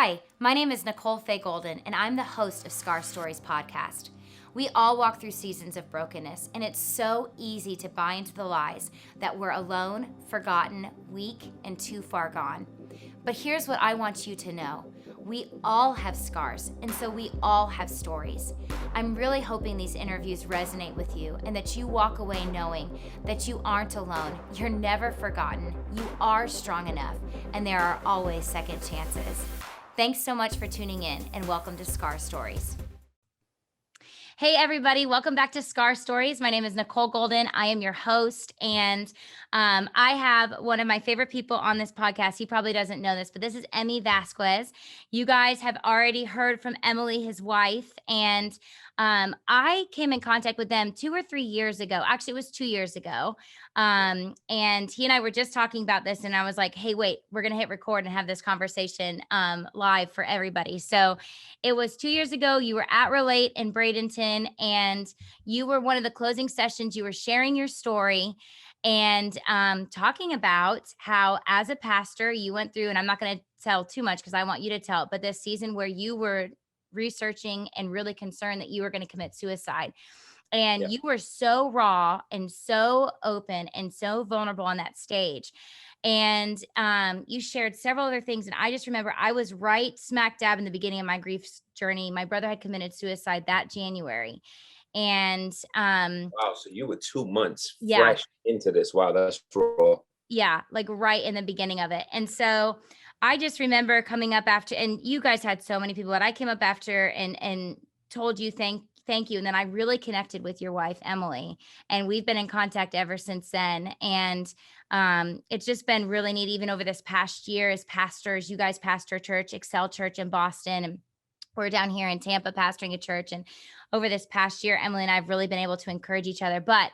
Hi, my name is Nicole Faye Golden, and I'm the host of Scar Stories podcast. We all walk through seasons of brokenness, and it's so easy to buy into the lies that we're alone, forgotten, weak, and too far gone. But here's what I want you to know. We all have scars, and so we all have stories. I'm really hoping these interviews resonate with you and that you walk away knowing that you aren't alone, you're never forgotten, you are strong enough, and there are always second chances. Thanks so much for tuning in, and welcome to Scar Stories. Hey everybody, welcome back to Scar Stories. My name is Nicole Golden. I am your host, and I have one of my favorite people on this podcast. He probably doesn't know this, but this is Vasquez. You guys have already heard from Emily, his wife, and I came in contact with them 2 or 3 years ago. Actually, it was 2 years ago. And he and I were just talking about this, and I was like, hey, wait, we're going to hit record and have this conversation live for everybody. So it was 2 years ago. You were at Relate in Bradenton, and you were one of the closing sessions. You were sharing your story and talking about how, as a pastor, you went through, and I'm not going to tell too much because I want you to tell it, but this season where you were researching and really concerned that you were going to commit suicide. And you were so raw and so open and so vulnerable on that stage. And you shared several other things. And I just remember I was right smack dab in the beginning of my grief journey. My brother had committed suicide that January. And wow, so you were 2 months fresh into this. Wow, that's raw. Yeah, like right in the beginning of it. And so I just remember coming up after, and you guys had so many people, but I came up after and told you thank you. And then I really connected with your wife, Emily, and we've been in contact ever since then. And it's just been really neat, even over this past year as pastors. You guys pastor a church, Excel Church in Boston, and we're down here in Tampa pastoring a church. And over this past year, Emily and I have really been able to encourage each other. But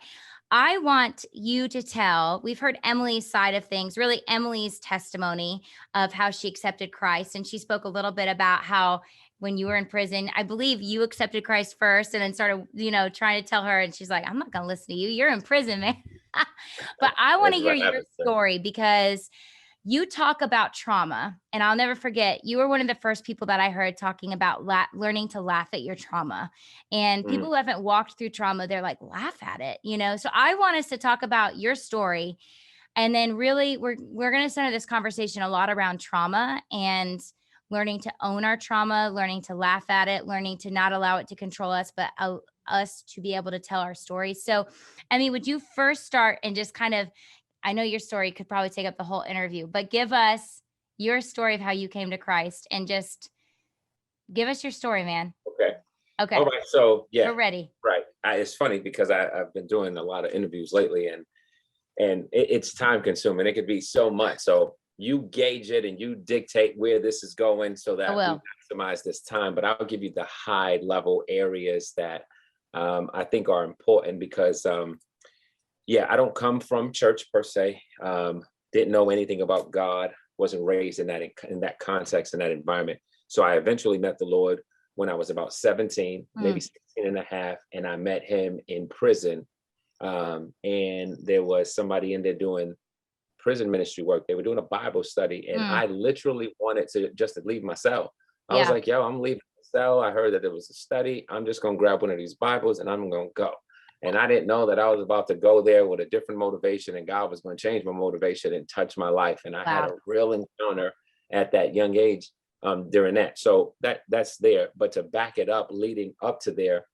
I want you to tell, we've heard Emily's side of things, really Emily's testimony of how she accepted Christ. And she spoke a little bit about how when you were in prison, I believe you accepted Christ first and then started, trying to tell her. And she's like, I'm not going to listen to you. You're in prison, man. But I want to hear your story because you talk about trauma, and I'll never forget, you were one of the first people that I heard talking about learning to laugh at your trauma. And people who haven't walked through trauma, they're like, laugh at it, So I want us to talk about your story. And then really, we're going to center this conversation a lot around trauma and learning to own our trauma, learning to laugh at it, learning to not allow it to control us, but us to be able to tell our stories. So, would you first start and just kind of, I know your story could probably take up the whole interview, but give us your story of how you came to Christ and just give us your story, man. Okay. All right. So we're ready. Right. It's funny because I've been doing a lot of interviews lately, and it's time consuming. It could be so much. So you gauge it and you dictate where this is going so that we maximize this time. But I'll give you the high level areas that I think are important because I don't come from church per se. Didn't know anything about God. Wasn't raised in that context, in that environment. So I eventually met the Lord when I was about 17, maybe 16 and a half. And I met him in prison. And there was somebody in there doing prison ministry work. They were doing a Bible study. And I literally wanted to just leave my cell. I was like, I'm leaving the cell. I heard that there was a study. I'm just going to grab one of these Bibles and I'm going to go. And I didn't know that I was about to go there with a different motivation, and God was going to change my motivation and touch my life. And I had a real encounter at that young age during that. So that's there. But to back it up, leading up to there,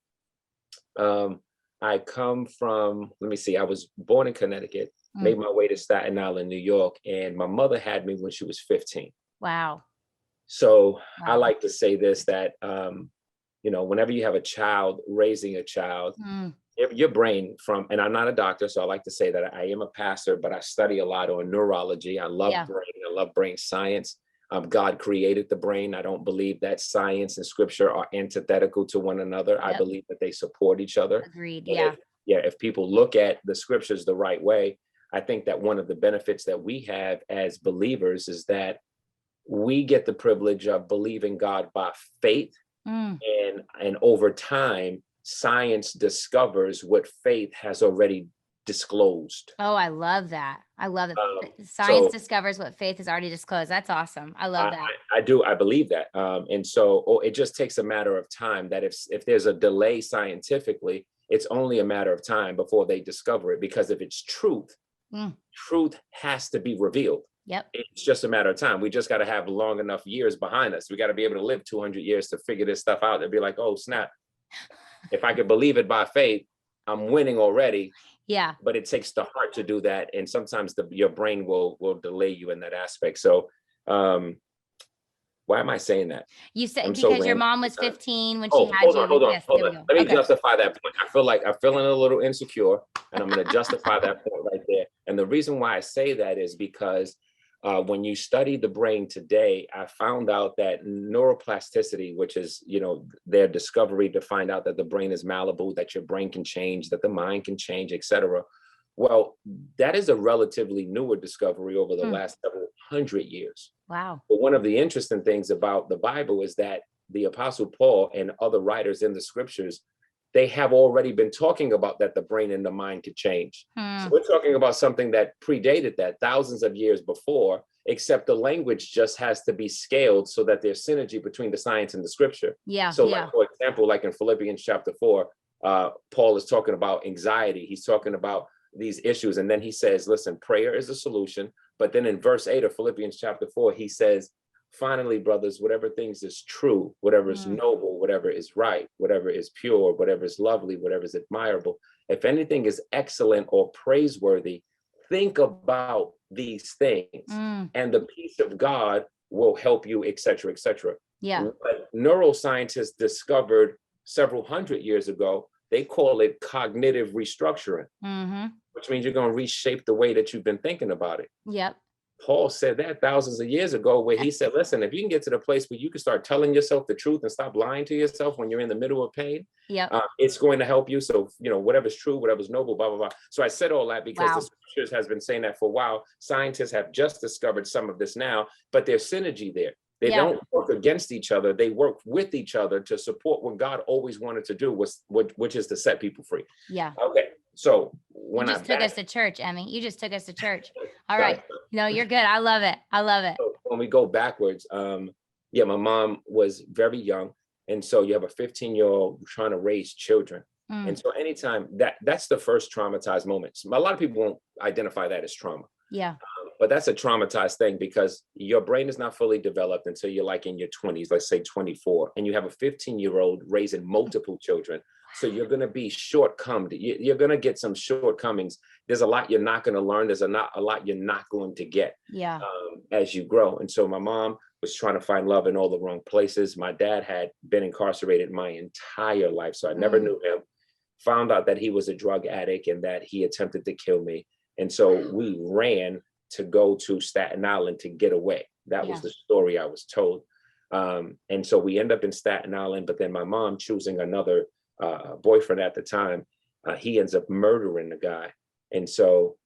I come from, I was born in Connecticut, made my way to Staten Island, New York, and my mother had me when she was 15. Wow. So I like to say this, that, whenever you have a child, raising a child, your brain and I'm not a doctor, so I like to say that I am a pastor, but I study a lot on neurology. I love brain. I love brain science. God created the brain. I don't believe that science and scripture are antithetical to one another. I believe that they support each other. Agreed. If people look at the scriptures the right way, I think that one of the benefits that we have as believers is that we get the privilege of believing God by faith. And over time, science discovers what faith has already disclosed. Oh, I love that. I love it. Science So discovers what faith has already disclosed. That's awesome. I love that. I believe that. And so it just takes a matter of time that if there's a delay scientifically, it's only a matter of time before they discover it. Because if it's truth, truth has to be revealed. Yep. It's just a matter of time. We just got to have long enough years behind us. We got to be able to live 200 years to figure this stuff out. And be like, oh, snap. If I could believe it by faith, I'm winning already. Yeah. But it takes the heart to do that. And sometimes your brain will delay you in that aspect. So why am I saying that? You said because your mom was 15 when she had hold you. on, hold on, Yes, hold on. Let me justify that point. I feel like I'm feeling a little insecure, and I'm going to justify that point right there. And the reason why I say that is because when you study the brain today, I found out that neuroplasticity, which is, their discovery to find out that the brain is malleable, that your brain can change, that the mind can change, etc. Well, that is a relatively newer discovery over the last several hundred years. Wow. But one of the interesting things about the Bible is that the Apostle Paul and other writers in the scriptures, they have already been talking about that the brain and the mind could change. So we're talking about something that predated that thousands of years before, except the language just has to be scaled so that there's synergy between the science and the scripture. Yeah. So like, for example, like in Philippians chapter 4, Paul is talking about anxiety. He's talking about these issues. And then he says, listen, prayer is a solution. But then in verse 8 of Philippians chapter 4, he says, finally, brothers, whatever things is true, whatever is noble, whatever is right, whatever is pure, whatever is lovely, whatever is admirable, if anything is excellent or praiseworthy, think about these things and the peace of God will help you, etc., etc. Yeah. What neuroscientists discovered several hundred years ago, they call it cognitive restructuring, which means you're going to reshape the way that you've been thinking about it. Yep. Paul said that thousands of years ago, where he said, listen, if you can get to the place where you can start telling yourself the truth and stop lying to yourself when you're in the middle of pain, it's going to help you. So, whatever's true, whatever's noble, blah, blah, blah. So I said all that because the scriptures has been saying that for a while. Scientists have just discovered some of this now, but there's synergy there. They don't work against each other. They work with each other to support what God always wanted to do, which is to set people free. Yeah. Okay. So when you just took us to church, Emmy. You just took us to church. All right. No, you're good. I love it. I love it. So when we go backwards, my mom was very young. And so you have a 15-year-old trying to raise children. And so anytime that's the first traumatized moment. A lot of people won't identify that as trauma. Yeah. But that's a traumatized thing because your brain is not fully developed until you're like in your 20s, let's say 24, and you have a 15-year-old raising multiple children. So you're going to be shortcoming. You're going to get some shortcomings. There's a lot you're not going to learn. There's a lot you're not going to get as you grow. And so my mom was trying to find love in all the wrong places. My dad had been incarcerated my entire life, so I never knew him. Found out that he was a drug addict and that he attempted to kill me. And so we ran to go to Staten Island to get away. That was the story I was told. And so we end up in Staten Island, but then my mom choosing another boyfriend at the time, he ends up murdering the guy. And so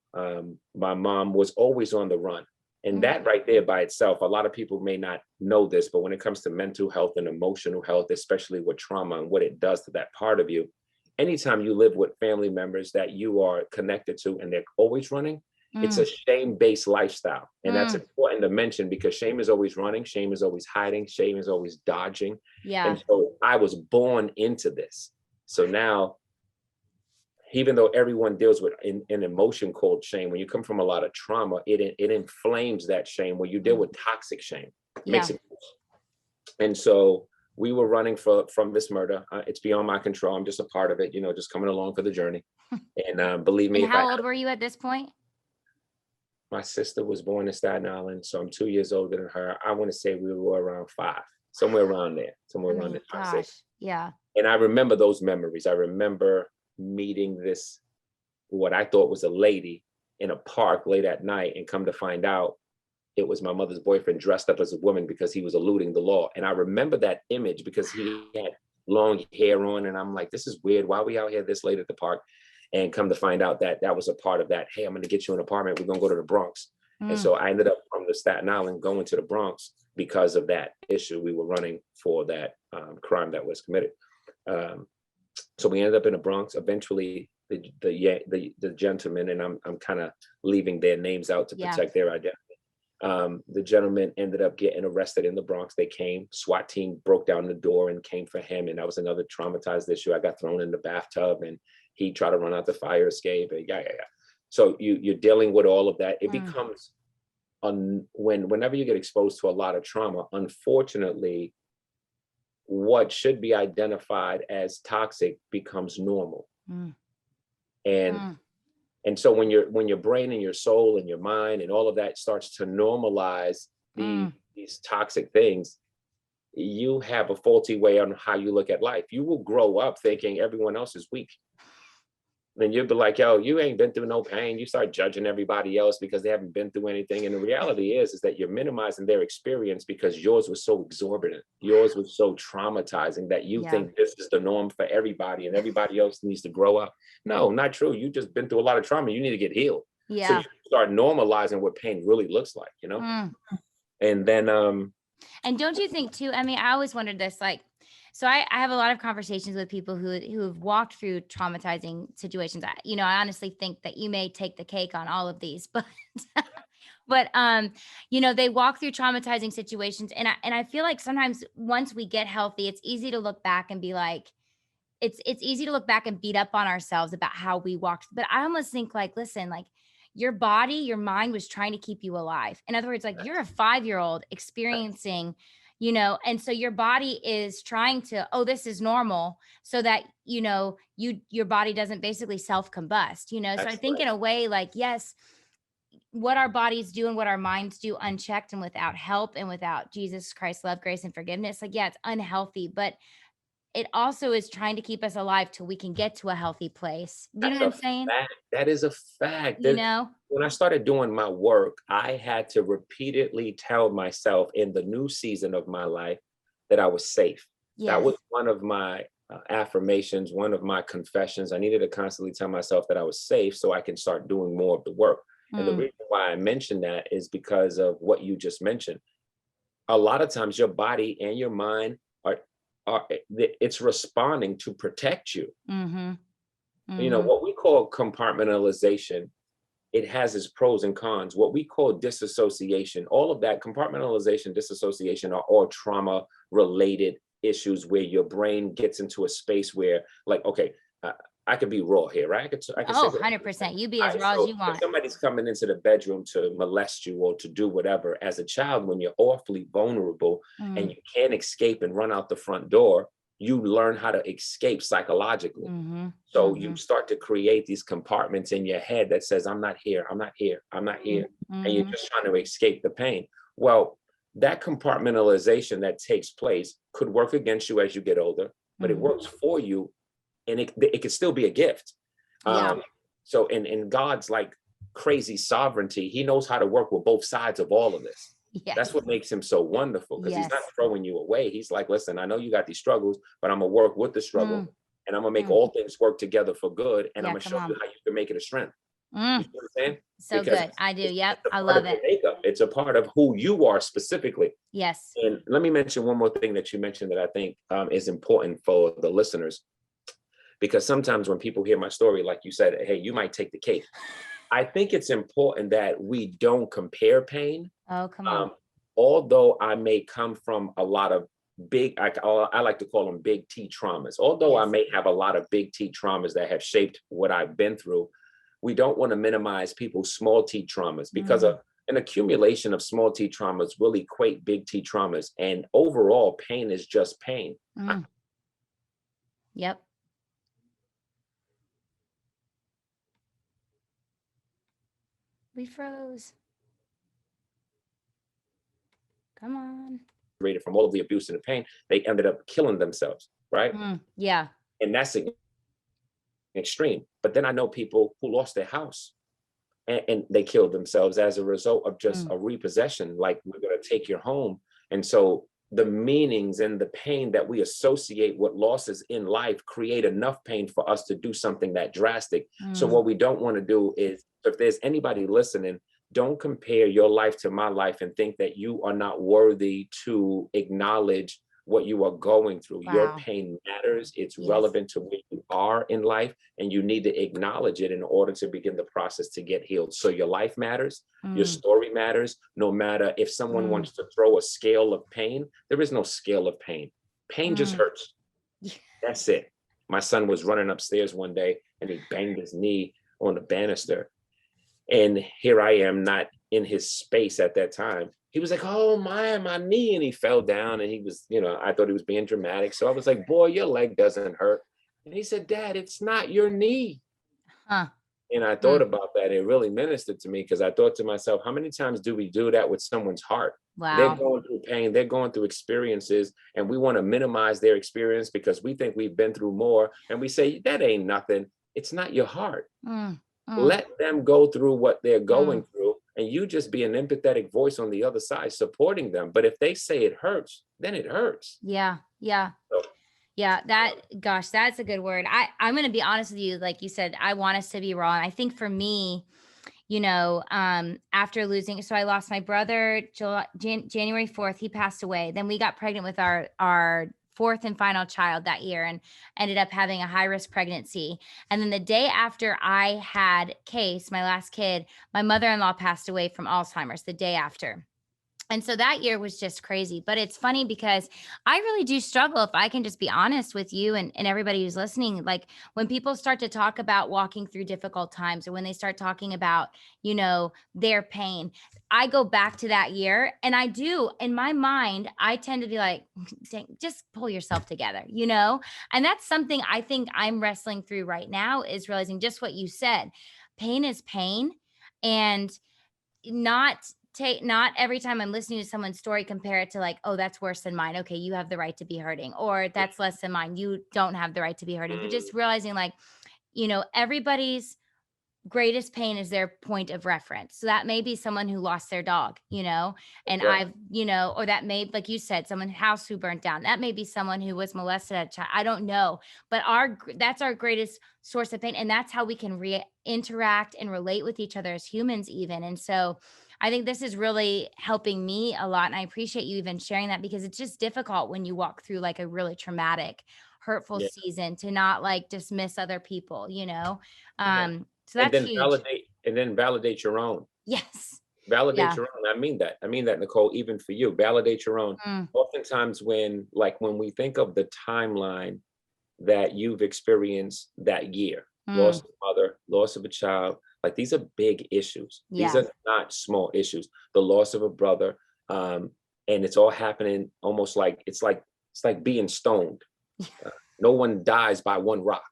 my mom was always on the run. And that right there by itself, a lot of people may not know this, but when it comes to mental health and emotional health, especially with trauma and what it does to that part of you, anytime you live with family members that you are connected to and they're always running, it's a shame-based lifestyle. And that's important to mention because shame is always running, shame is always hiding, shame is always dodging. Yeah. And so I was born into this. So now, even though everyone deals with an emotion called shame, when you come from a lot of trauma, it inflames that shame. When you deal with toxic shame, it makes it worse. And so we were running from this murder. It's beyond my control. I'm just a part of it, just coming along for the journey. And believe me. And how old were you at this point? My sister was born in Staten Island, so I'm 2 years older than her. I want to say we were around 5, somewhere around there, Gosh, 6. Yeah. And I remember those memories. I remember meeting this, what I thought was a lady in a park late at night, and come to find out it was my mother's boyfriend dressed up as a woman because he was eluding the law. And I remember that image because he had long hair on, and I'm like, this is weird. Why are we out here this late at the park? And come to find out that was a part of that. Hey, I'm going to get you an apartment. We're going to go to the Bronx. And so I ended up from the Staten Island going to the Bronx because of that issue. We were running for that crime that was committed. So we ended up in the Bronx. Eventually, the gentleman, and I'm kind of leaving their names out to protect their identity. The gentleman ended up getting arrested in the Bronx. They came, SWAT team broke down the door and came for him. And that was another traumatized issue. I got thrown in the bathtub and he tried to run out the fire escape. And So you're dealing with all of that. It becomes whenever you get exposed to a lot of trauma, unfortunately, what should be identified as toxic becomes normal. And so when your brain and your soul and your mind and all of that starts to normalize these toxic things, you have a faulty way on how you look at life. You will grow up thinking everyone else is weak. Then you'll be like, yo, you ain't been through no pain. You start judging everybody else because they haven't been through anything. And the reality is that you're minimizing their experience because yours was so exorbitant. Yours was so traumatizing that you think this is the norm for everybody and everybody else needs to grow up. No, not true. You just been through a lot of trauma. You need to get healed. Yeah. So you start normalizing what pain really looks like, you know? And then, and don't you think too, I mean, I always wondered this, like, so I have a lot of conversations with people who have walked through traumatizing situations. I honestly think that you may take the cake on all of these, but they walk through traumatizing situations, and I feel like sometimes once we get healthy, it's easy to look back and be like, it's easy to look back and beat up on ourselves about how we walked. But I almost think like, listen, like your body, your mind was trying to keep you alive. In other words, like you're a 5-year-old experiencing, and so your body is trying to, this is normal, so that, your body doesn't basically self-combust, So I think in a way, like, yes, what our bodies do and what our minds do unchecked and without help and without Jesus Christ's love, grace, and forgiveness, like, it's unhealthy, but it also is trying to keep us alive till we can get to a healthy place. Do you know what I'm saying? That is a fact. When I started doing my work, I had to repeatedly tell myself in the new season of my life that I was safe. Yes. That was one of my affirmations, one of my confessions. I needed to constantly tell myself that I was safe so I can start doing more of the work. And the reason why I mentioned that is because of what you just mentioned. A lot of times your body and your mind it's responding to protect you. What we call compartmentalization, it has its pros and cons. What we call disassociation, all of that compartmentalization, disassociation are all trauma related issues where your brain gets into a space where, like, okay, I could be raw here, right? I could say 100%. You be as raw as you want. If somebody's coming into the bedroom to molest you or to do whatever, as a child, when you're awfully vulnerable and you can't escape and run out the front door, you learn how to escape psychologically. So you start to create these compartments in your head that says, I'm not here, I'm not here, I'm not here. And you're just trying to escape the pain. Well, that compartmentalization that takes place could work against you as you get older, but it works for you. And it could still be a gift. So in God's like crazy sovereignty, he knows how to work with both sides of all of this. Yes. That's what makes him so wonderful, because he's not throwing you away. He's like, listen, I know you got these struggles, but I'm gonna work with the struggle and I'm gonna make all things work together for good. And I'm gonna show you how you can make it a strength. You know what I'm saying? So because good. I do. Yep. I love it. Makeup. It's a part of who you are specifically. Yes. And let me mention one more thing that you mentioned that I think is important for the listeners. Because sometimes when people hear my story, like you said, hey, you might take the cake. I think it's important that we don't compare pain. Oh, come on. Although I may come from a lot of big, I like to call them big T traumas. Although I may have a lot of big T traumas that have shaped what I've been through, we don't want to minimize people's small T traumas, because an accumulation of small T traumas will equate big T traumas. And overall, pain is just pain. Yep. We froze. Come on. From all of the abuse and the pain, they ended up killing themselves, right? Yeah. And that's extreme. But then I know people who lost their house and they killed themselves as a result of just a repossession, like, we're going to take your home. And so the meanings and the pain that we associate with losses in life create enough pain for us to do something that drastic. So what we don't want to do is, if there's anybody listening, don't compare your life to my life and think that you are not worthy to acknowledge what you are going through. Wow. Your pain matters. It's relevant to where you are in life, and you need to acknowledge it in order to begin the process to get healed. So your life matters, your story matters, no matter if someone wants to throw a scale of pain, there is no scale of pain. Pain just hurts. That's it. My son was running upstairs one day and he banged his knee on the banister. And here I am, not in his space at that time. He was like, oh my knee. And he fell down and he was, I thought he was being dramatic. So I was like, boy, your leg doesn't hurt. And he said, Dad, it's not your knee. And I thought about that. It really ministered to me because I thought to myself, how many times do we do that with someone's heart? Wow. They're going through pain. They're going through experiences, and we want to minimize their experience because we think we've been through more. And we say, that ain't nothing. It's not your heart. Let them go through what they're going through, and you just be an empathetic voice on the other side supporting them. But if they say it hurts, then it hurts. Yeah. So, Yeah, that's a good word. I'm going to be honest with you. Like you said, I want us to be raw. And I think for me, after losing, so I lost my brother, January 4th, he passed away. Then we got pregnant with our fourth and final child that year and ended up having a high risk pregnancy. And then the day after I had Case, my last kid, my mother-in-law passed away from Alzheimer's the day after. And so that year was just crazy. But it's funny because I really do struggle, if I can just be honest with you and everybody who's listening, like when people start to talk about walking through difficult times, or when they start talking about, their pain, I go back to that year, and I do, in my mind, I tend to be like, just pull yourself together, and that's something I think I'm wrestling through right now, is realizing just what you said. Pain is pain, and not every time I'm listening to someone's story, compare it to like, oh, that's worse than mine. Okay, you have the right to be hurting, or that's less than mine. You don't have the right to be hurting. But just realizing like, everybody's greatest pain is their point of reference. So that may be someone who lost their dog, and right. or that may, like you said, someone's house who burnt down. That may be someone who was molested as a child. I don't know, but that's our greatest source of pain. And that's how we can interact and relate with each other as humans even. And so I think this is really helping me a lot. And I appreciate you even sharing that, because it's just difficult when you walk through like a really traumatic, hurtful Yeah. season to not like dismiss other people, Yeah. So that's huge. Validate your own. Yes. Validate Yeah. your own. I mean that, Nicole, even for you, validate your own. Mm, Oftentimes when we think of the timeline that you've experienced that year, loss mm, of a mother, loss of a child, like these are big issues. These yeah. are not small issues. The loss of a brother, and it's all happening almost like it's like being stoned. No one dies by one rock.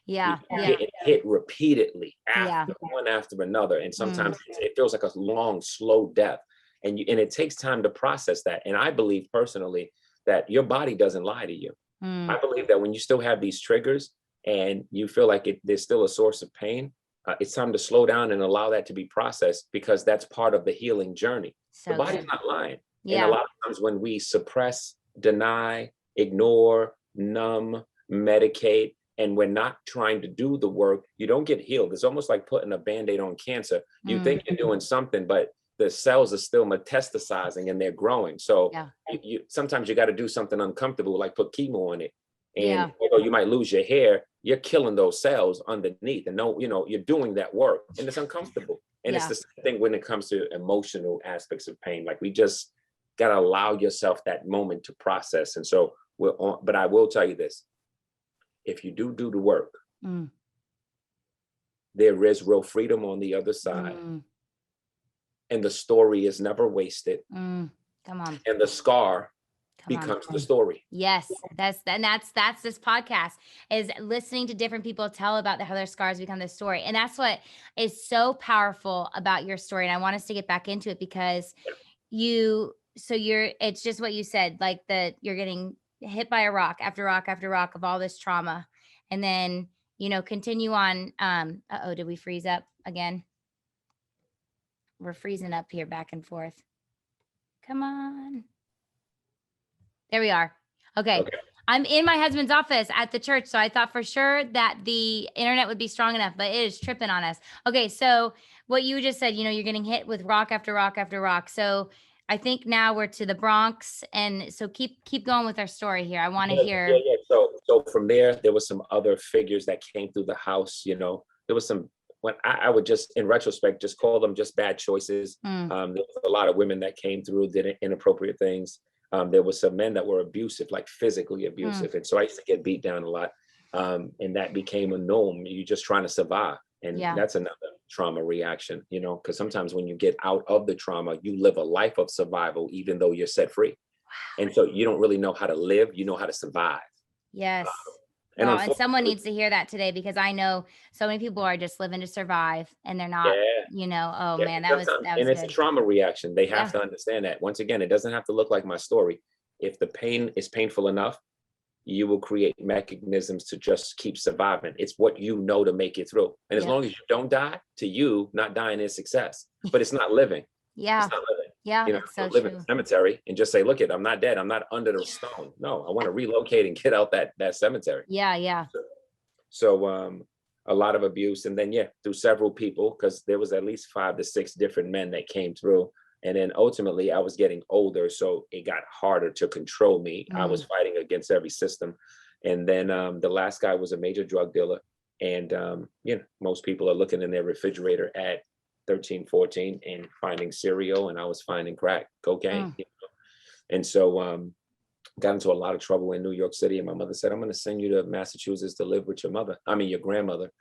Yeah. You Yeah. get hit repeatedly Yeah. one after another, and Mm, sometimes it feels like a long, slow death, and it takes time to process that. And I believe personally that your body doesn't lie to you. I mm. believe that when you still have these triggers and you feel like there's still a source of pain, it's time to slow down and allow that to be processed, because that's part of the healing journey. The So body's good. not lying. And a Yeah. lot of times when we suppress, deny, ignore, numb, medicate, and we're not trying to do the work, you don't get healed. It's almost like putting a Band-Aid on cancer. You Mm, think you're doing something, but the cells are still metastasizing and they're growing. So yeah. sometimes you got to do something uncomfortable, like put chemo on it. Yeah. And although you might lose your hair, you're killing those cells underneath. And you're doing that work, and it's uncomfortable. And it's Yeah. the same thing when it comes to emotional aspects of pain. Like, we just got to allow yourself that moment to process. And so but I will tell you this: if you do the work, Mm, there is real freedom on the other side, mm, and the story is never wasted, mm. Come on. and the scar Come on. becomes the story. Yes, that's this podcast, is listening to different people tell about how their scars become the story. And that's what is so powerful about your story. And I want us to get back into it, because it's just what you said, like you're getting hit by a rock after rock after rock of all this trauma. And then, continue on. Did we freeze up again? We're freezing up here back and forth. Come on. There we are. Okay. I'm in my husband's office at the church, so I thought for sure that the internet would be strong enough, but it is tripping on us. Okay, so what you just said, you're getting hit with rock after rock after rock. So I think now we're to the Bronx, and so keep going with our story here. I want to Yeah, hear. yeah. So from there was some other figures that came through the house. There was some, when I would just, in retrospect, just call them just bad choices. Mm, There was a lot of women that came through, did inappropriate things. There was some men that were abusive, like physically mm, abusive, and so I used to get beat down a lot. And that became a norm. You're just trying to survive, and yeah. that's another trauma reaction. Because sometimes when you get out of the trauma, you live a life of survival, even though you're set free. And so you don't really know how to live, you know how to survive. Yes. And Well, and someone unfortunately, needs to hear that today, because I know so many people are just living to survive, and they're not, yeah, oh yeah, man, and that and was it's a good. trauma reaction. They have Yeah. to understand that. Once again, it doesn't have to look like my story. If the pain is painful enough, you will create mechanisms to just keep surviving. It's what you know to make it through. And as Yep. long as you don't die, to you, not dying is success. But it's not living. Yeah. It's not living. Yeah. You It's so don't live in the true. cemetery and just say, look it, I'm not dead. I'm not under the stone. No, I want to relocate and get out that cemetery. Yeah. Yeah. So a lot of abuse, and then through several people, because there was at least 5 to 6 different men that came through. And then ultimately I was getting older, so it got harder to control me. I was Mm, fighting against every system. And then the last guy was a major drug dealer. And most people are looking in their refrigerator at 13, 14 and finding cereal, and I was finding crack cocaine. mm. And so got into a lot of trouble in New York City. And my mother said, I'm going to send you to Massachusetts to live with your grandmother.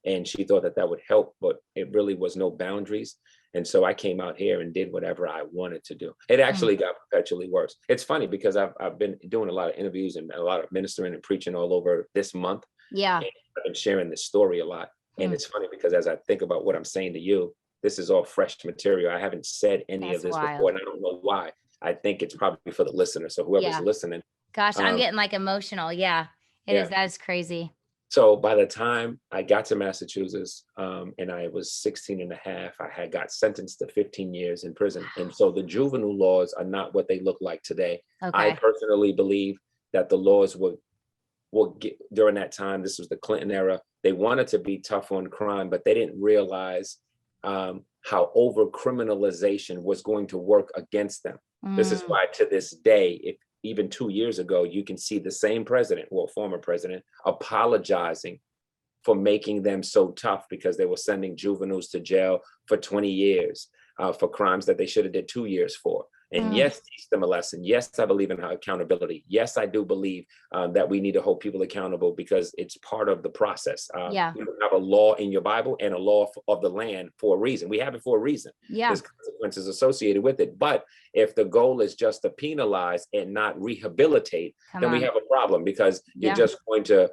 And she thought that would help, but it really was no boundaries. And so I came out here and did whatever I wanted to do. It Mm. actually got perpetually worse. It's funny because I've been doing a lot of interviews and a lot of ministering and preaching all over this month. Yeah. And I've been sharing this story a lot. And Mm. it's funny because as I think about what I'm saying to you, this is all fresh material. I haven't said any of That's this before, wild. and I don't know why. I think it's probably for the listener. So whoever's Yeah. listening, Gosh, I'm um, getting like emotional. Yeah. It is. yeah. That is crazy. So by the time I got to Massachusetts, and I was 16 and a half, I had got sentenced to 15 years in prison. And so the juvenile laws are not what they look like today. I Okay. personally believe that the laws will get, during that time, this was the Clinton era, they wanted to be tough on crime, but they didn't realize how over criminalization was going to work against them. This is Mm, why to this day, if even 2 years ago, you can see the same president, well, former president, apologizing for making them so tough because they were sending juveniles to jail for 20 years for crimes that they should have did 2 years for. And mm. yes, teach them a lesson. Yes, I believe in accountability. Yes, I do believe that we need to hold people accountable because it's part of the process. Yeah. You have a law in your Bible and a law of the land for a reason. We have it for a reason. Yeah. There's consequences associated with it. But if the goal is just to penalize and not rehabilitate, Come then we on. have a problem because you're Yeah. just going to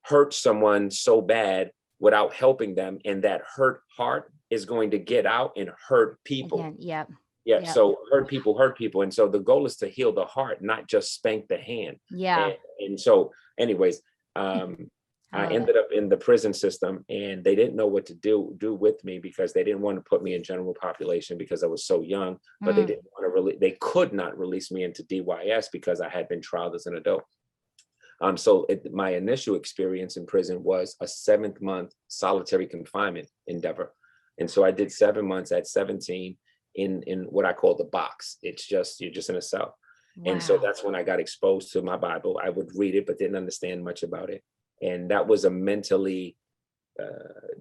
hurt someone so bad without helping them, and that hurt heart is going to get out and hurt people. Again. Yep. Yeah, Yep. so hurt people, and so the goal is to heal the heart, not just spank the hand. Yeah. And so anyways, I I love it. ended up in the prison system, and they didn't know what to do with me because they didn't want to put me in general population because I was so young, but they Mm, didn't want to they could not release me into DYS because I had been trialed as an adult. So my initial experience in prison was a 7th-month solitary confinement endeavor. And so I did 7 months at 17 in what I call the box. It's just, you're just in a cell. And so wow. that's when I got exposed to my Bible. I would read it, but didn't understand much about it. And that was a mentally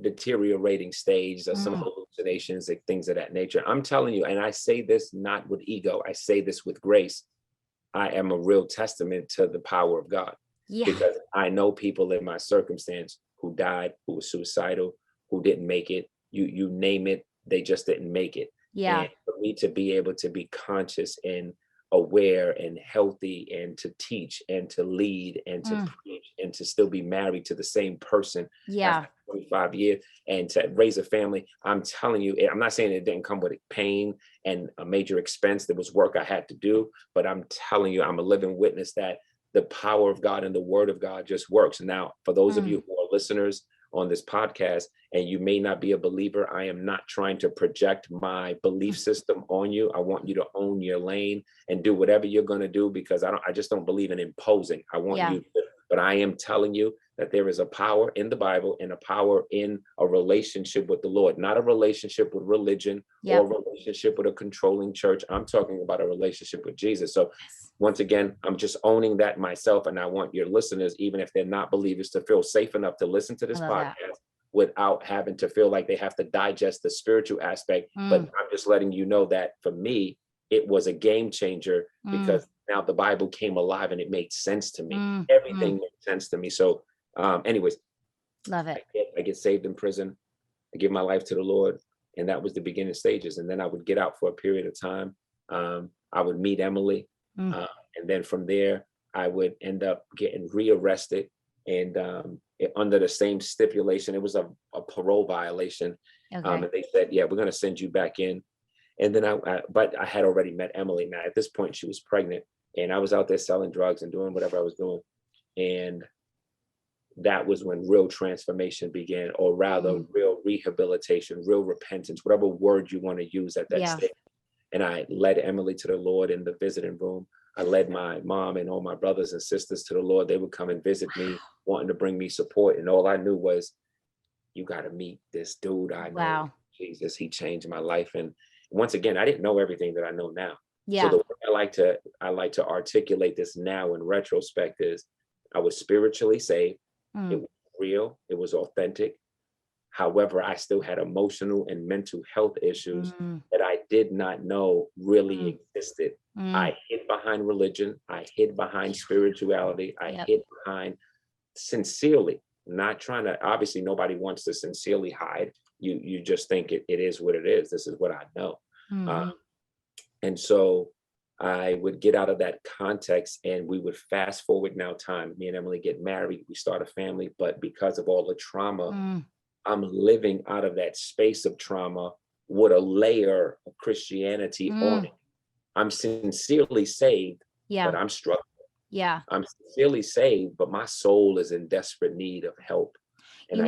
deteriorating stage of some Mm, hallucinations and things of that nature. I'm telling you, and I say this not with ego, I say this with grace. I am a real testament to the power of God yeah. because I know people in my circumstance who died, who were suicidal, who didn't make it. You name it, they just didn't make it. Yeah. And for me to be able to be conscious and aware and healthy and to teach and to lead and to Mm, preach and to still be married to the same person yeah. after 25 years and to raise a family, I'm telling you, I'm not saying it didn't come with pain and a major expense. There was work I had to do, but I'm telling you, I'm a living witness that the power of God and the word of God just works. Now, for those of Mm, you who are listeners on this podcast, and you may not be a believer, I am not trying to project my belief mm. system on you. I want you to own your lane and do whatever you're going to do because I just don't believe in imposing. I want Yeah. you to, but I am telling you that there is a power in the Bible and a power in a relationship with the Lord, not a relationship with religion or a relationship with a controlling church. I'm talking about a relationship with Jesus. So once again, I'm just owning that myself. And I want your listeners, even if they're not believers, to feel safe enough to listen to this podcast without having to feel like they have to digest the spiritual aspect. But I'm just letting you know that for me, it was a game changer because now the Bible came alive and it made sense to me. Everything made sense to me. So anyways, love it. I get saved in prison. I give my life to the Lord. And that was the beginning stages. And then I would get out for a period of time. I would meet Emily. And then from there, I would end up getting rearrested. And under the same stipulation, it was a parole violation. And they said, yeah, we're going to send you back in. And then but I had already met Emily. Now, at this point, she was pregnant. And I was out there selling drugs and doing whatever I was doing. And that was when real transformation began, or rather real rehabilitation, real repentance, whatever word you want to use at that stage. And I led Emily to the Lord in the visiting room. I led my mom and all my brothers and sisters to the Lord. They would come and visit me, wanting to bring me support. And all I knew was, you got to meet this dude I know. Wow. Jesus, he changed my life. And once again, I didn't know everything that I know now. Yeah. So the way I like to articulate this now in retrospect is, I was spiritually saved. It was real. It was authentic. However, I still had emotional and mental health issues that I did not know really existed. I hid behind religion. I hid behind spirituality. I hid behind sincerely, not trying to, obviously nobody wants to sincerely hide. You just think it is what it is. This is what I know. And so I would get out of that context and we would fast forward now time. Me and Emily get married. We start a family. But because of all the trauma, I'm living out of that space of trauma with a layer of Christianity on it. I'm sincerely saved, but I'm struggling. Yeah. I'm sincerely saved, but my soul is in desperate need of help. And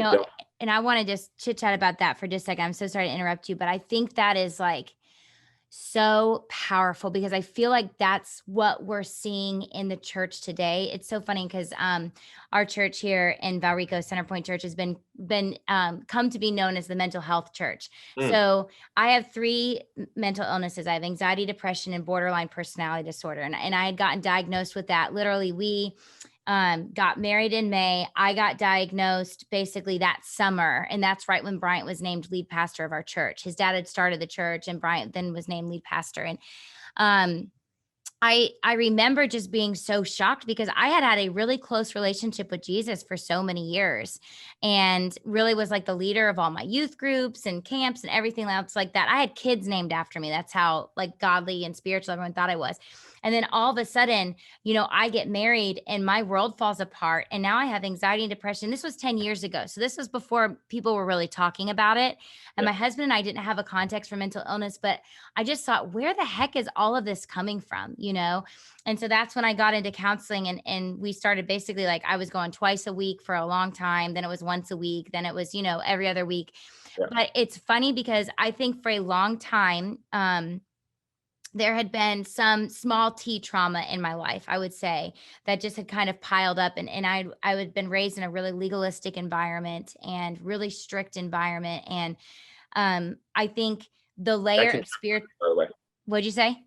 and I want to just chit chat about that for just a second. I'm so sorry to interrupt you, but I think that is like so powerful because I feel like that's what we're seeing in the church today. It's so funny because our church here in Valrico, Centerpoint Church, has been come to be known as the mental health church. So I have 3 mental illnesses. I have anxiety, depression, and borderline personality disorder. And I had gotten diagnosed with that. Literally, we got married in May. I got diagnosed basically that summer. And that's right when Bryant was named lead pastor of our church. His dad had started the church and Bryant then was named lead pastor. And I remember just being so shocked because I had a really close relationship with Jesus for so many years and really was like the leader of all my youth groups and camps and everything else like that. I had kids named after me. That's how like godly and spiritual everyone thought I was. And then all of a sudden, I get married and my world falls apart. And now I have anxiety and depression. This was 10 years ago. So this was before people were really talking about it. And my husband and I didn't have a context for mental illness, but I just thought, where the heck is all of this coming from? And so that's when I got into counseling and we started basically like I was going twice a week for a long time. Then it was once a week. Then it was, every other week. Yeah. But it's funny because I think for a long time, there had been some small T trauma in my life, I would say, that just had kind of piled up. And I had been raised in a really legalistic environment and really strict environment. And I think the layer of spirit. By the way. What'd you say?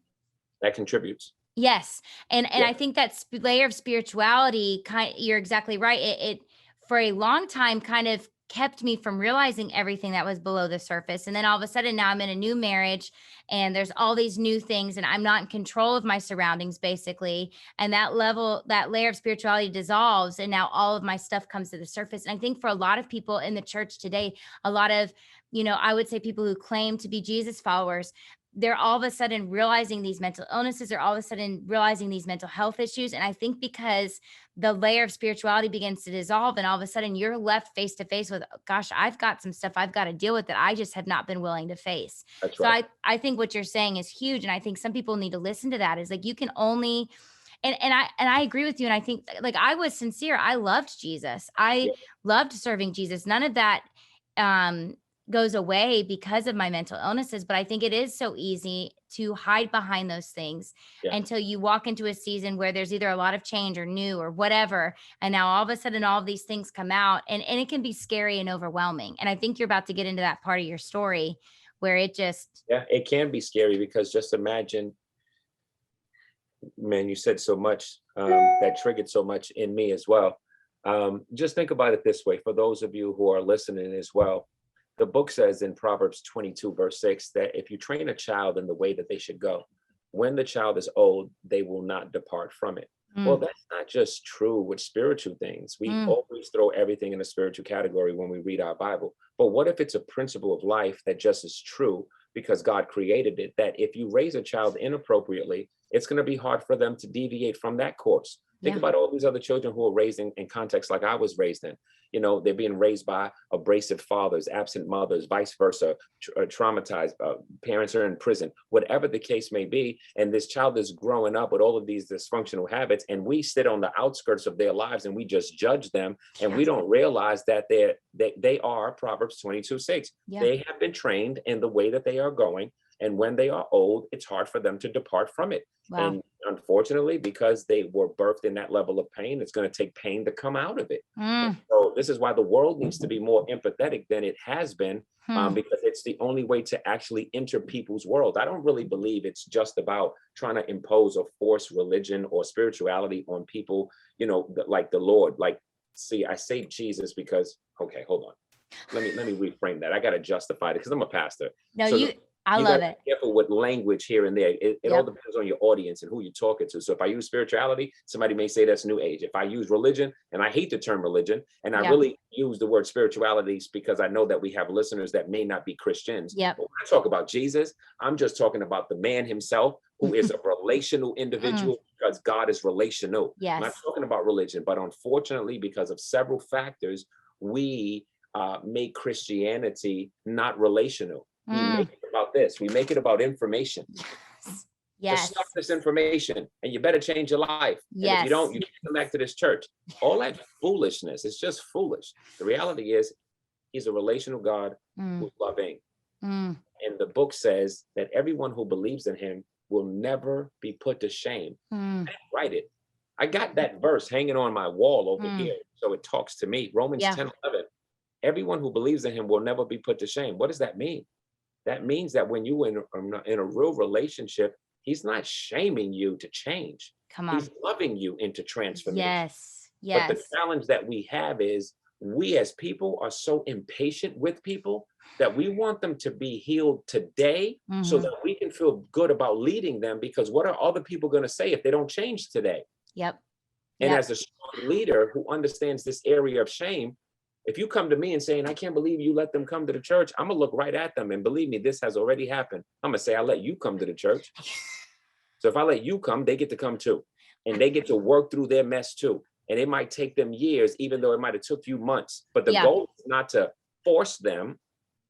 That contributes. Yes. And I think that layer of spirituality, you're exactly right. It for a long time kind of kept me from realizing everything that was below the surface. And then all of a sudden now I'm in a new marriage and there's all these new things and I'm not in control of my surroundings basically. And that layer of spirituality dissolves. And now all of my stuff comes to the surface. And I think for a lot of people in the church today, a lot of, I would say people who claim to be Jesus followers, they're all of a sudden realizing these mental illnesses, they're all of a sudden realizing these mental health issues. And I think because the layer of spirituality begins to dissolve and all of a sudden you're left face to face with, gosh, I've got some stuff I've got to deal with that I just have not been willing to face. That's right. So I think what you're saying is huge. And I think some people need to listen to that is like, you can only, and I agree with you. And I think like I was sincere. I loved Jesus. I loved serving Jesus. None of that, goes away because of my mental illnesses. But I think it is so easy to hide behind those things until you walk into a season where there's either a lot of change or new or whatever. And now all of a sudden, all of these things come out, and it can be scary and overwhelming. And I think you're about to get into that part of your story where it just. Yeah, it can be scary because just imagine, man, you said so much that triggered so much in me as well. Just think about it this way, for those of you who are listening as well. The book says in Proverbs 22, verse 6, that if you train a child in the way that they should go, when the child is old, they will not depart from it. Well, that's not just true with spiritual things. We always throw everything in a spiritual category when we read our Bible. But what if it's a principle of life that just is true because God created it, that if you raise a child inappropriately, it's going to be hard for them to deviate from that course. Think about all these other children who are raised in contexts like I was raised in. You know, they're being raised by abrasive fathers, absent mothers, vice versa, traumatized, parents are in prison, whatever the case may be. And this child is growing up with all of these dysfunctional habits, and we sit on the outskirts of their lives and we just judge them. And we don't realize that they are Proverbs 22:6. They have been trained in the way that they are going. And when they are old, it's hard for them to depart from it. And unfortunately, because they were birthed in that level of pain, it's going to take pain to come out of it. So this is why the world needs to be more empathetic than it has been, because it's the only way to actually enter people's world. I don't really believe it's just about trying to impose or force religion or spirituality on people, you know, like the Lord. Like, see, I say Jesus because, okay, hold on. Let me reframe that. I got to justify it because I'm a pastor. No, so I love it. Be careful with language here and there. It all depends on your audience and who you're talking to. So if I use spirituality, somebody may say that's new age. If I use religion, and I hate the term religion, and I really use the word spirituality because I know that we have listeners that may not be Christians. But when I talk about Jesus, I'm just talking about the man himself, who is a relational individual because God is relational. I'm not talking about religion, but unfortunately, because of several factors, we make Christianity not relational. We make it about this. We make it about information. Just stuff this information, and you better change your life. And if you don't, you can't come back to this church. All that foolishness is just foolish. The reality is, he's a relational God who's loving. And the book says that everyone who believes in him will never be put to shame. Write it. I got that verse hanging on my wall over here, so it talks to me. Romans 10:11. Everyone who believes in him will never be put to shame. What does that mean? That means that when you're in a real relationship, he's not shaming you to change. He's loving you into transformation. But the challenge that we have is we as people are so impatient with people that we want them to be healed today so that we can feel good about leading them, because what are other people going to say if they don't change today? And as a strong leader who understands this area of shame, if you come to me and saying, I can't believe you let them come to the church, I'm gonna look right at them, and believe me, this has already happened. I'm gonna say, I let you come to the church. So if I let you come, they get to come too. And they get to work through their mess too. And it might take them years, even though it might have took you months. But the goal is not to force them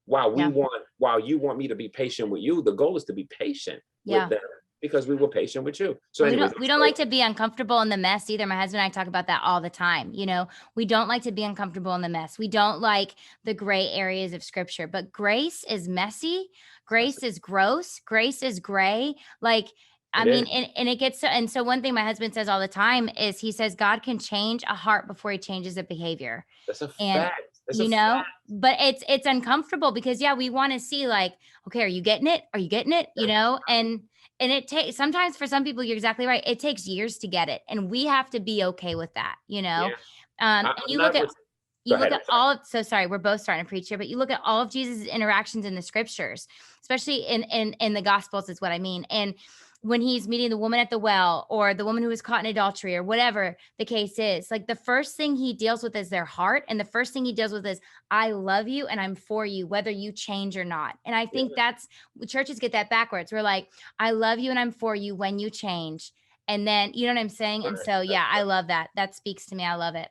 while you want me to be patient with you. The goal is to be patient with them, because we were patient with you. So anyways, we don't like to be uncomfortable in the mess either. My husband and I talk about that all the time. You know, we don't like to be uncomfortable in the mess. We don't like the gray areas of scripture, but grace is messy. Grace is gross. Grace is gray. Like, I mean, and it gets so, and so one thing my husband says all the time is he says, God can change a heart before he changes a behavior. That's a fact. But it's uncomfortable because we want to see, like, okay, are you getting it? Are you getting it? You know, and it takes, sometimes for some people, you're exactly right. It takes years to get it. And we have to be okay with that, you know? And you look at all of, so sorry, we're both starting to preach here, but you look at all of Jesus' interactions in the scriptures, especially in the gospels is what I mean. And when he's meeting the woman at the well, or the woman who was caught in adultery, or whatever the case is, like, the first thing he deals with is their heart. And the first thing he deals with is, I love you and I'm for you, whether you change or not. And I think that's, churches get that backwards. We're like, I love you and I'm for you when you change. And then, you know what I'm saying? And so, I love that. That speaks to me. I love it.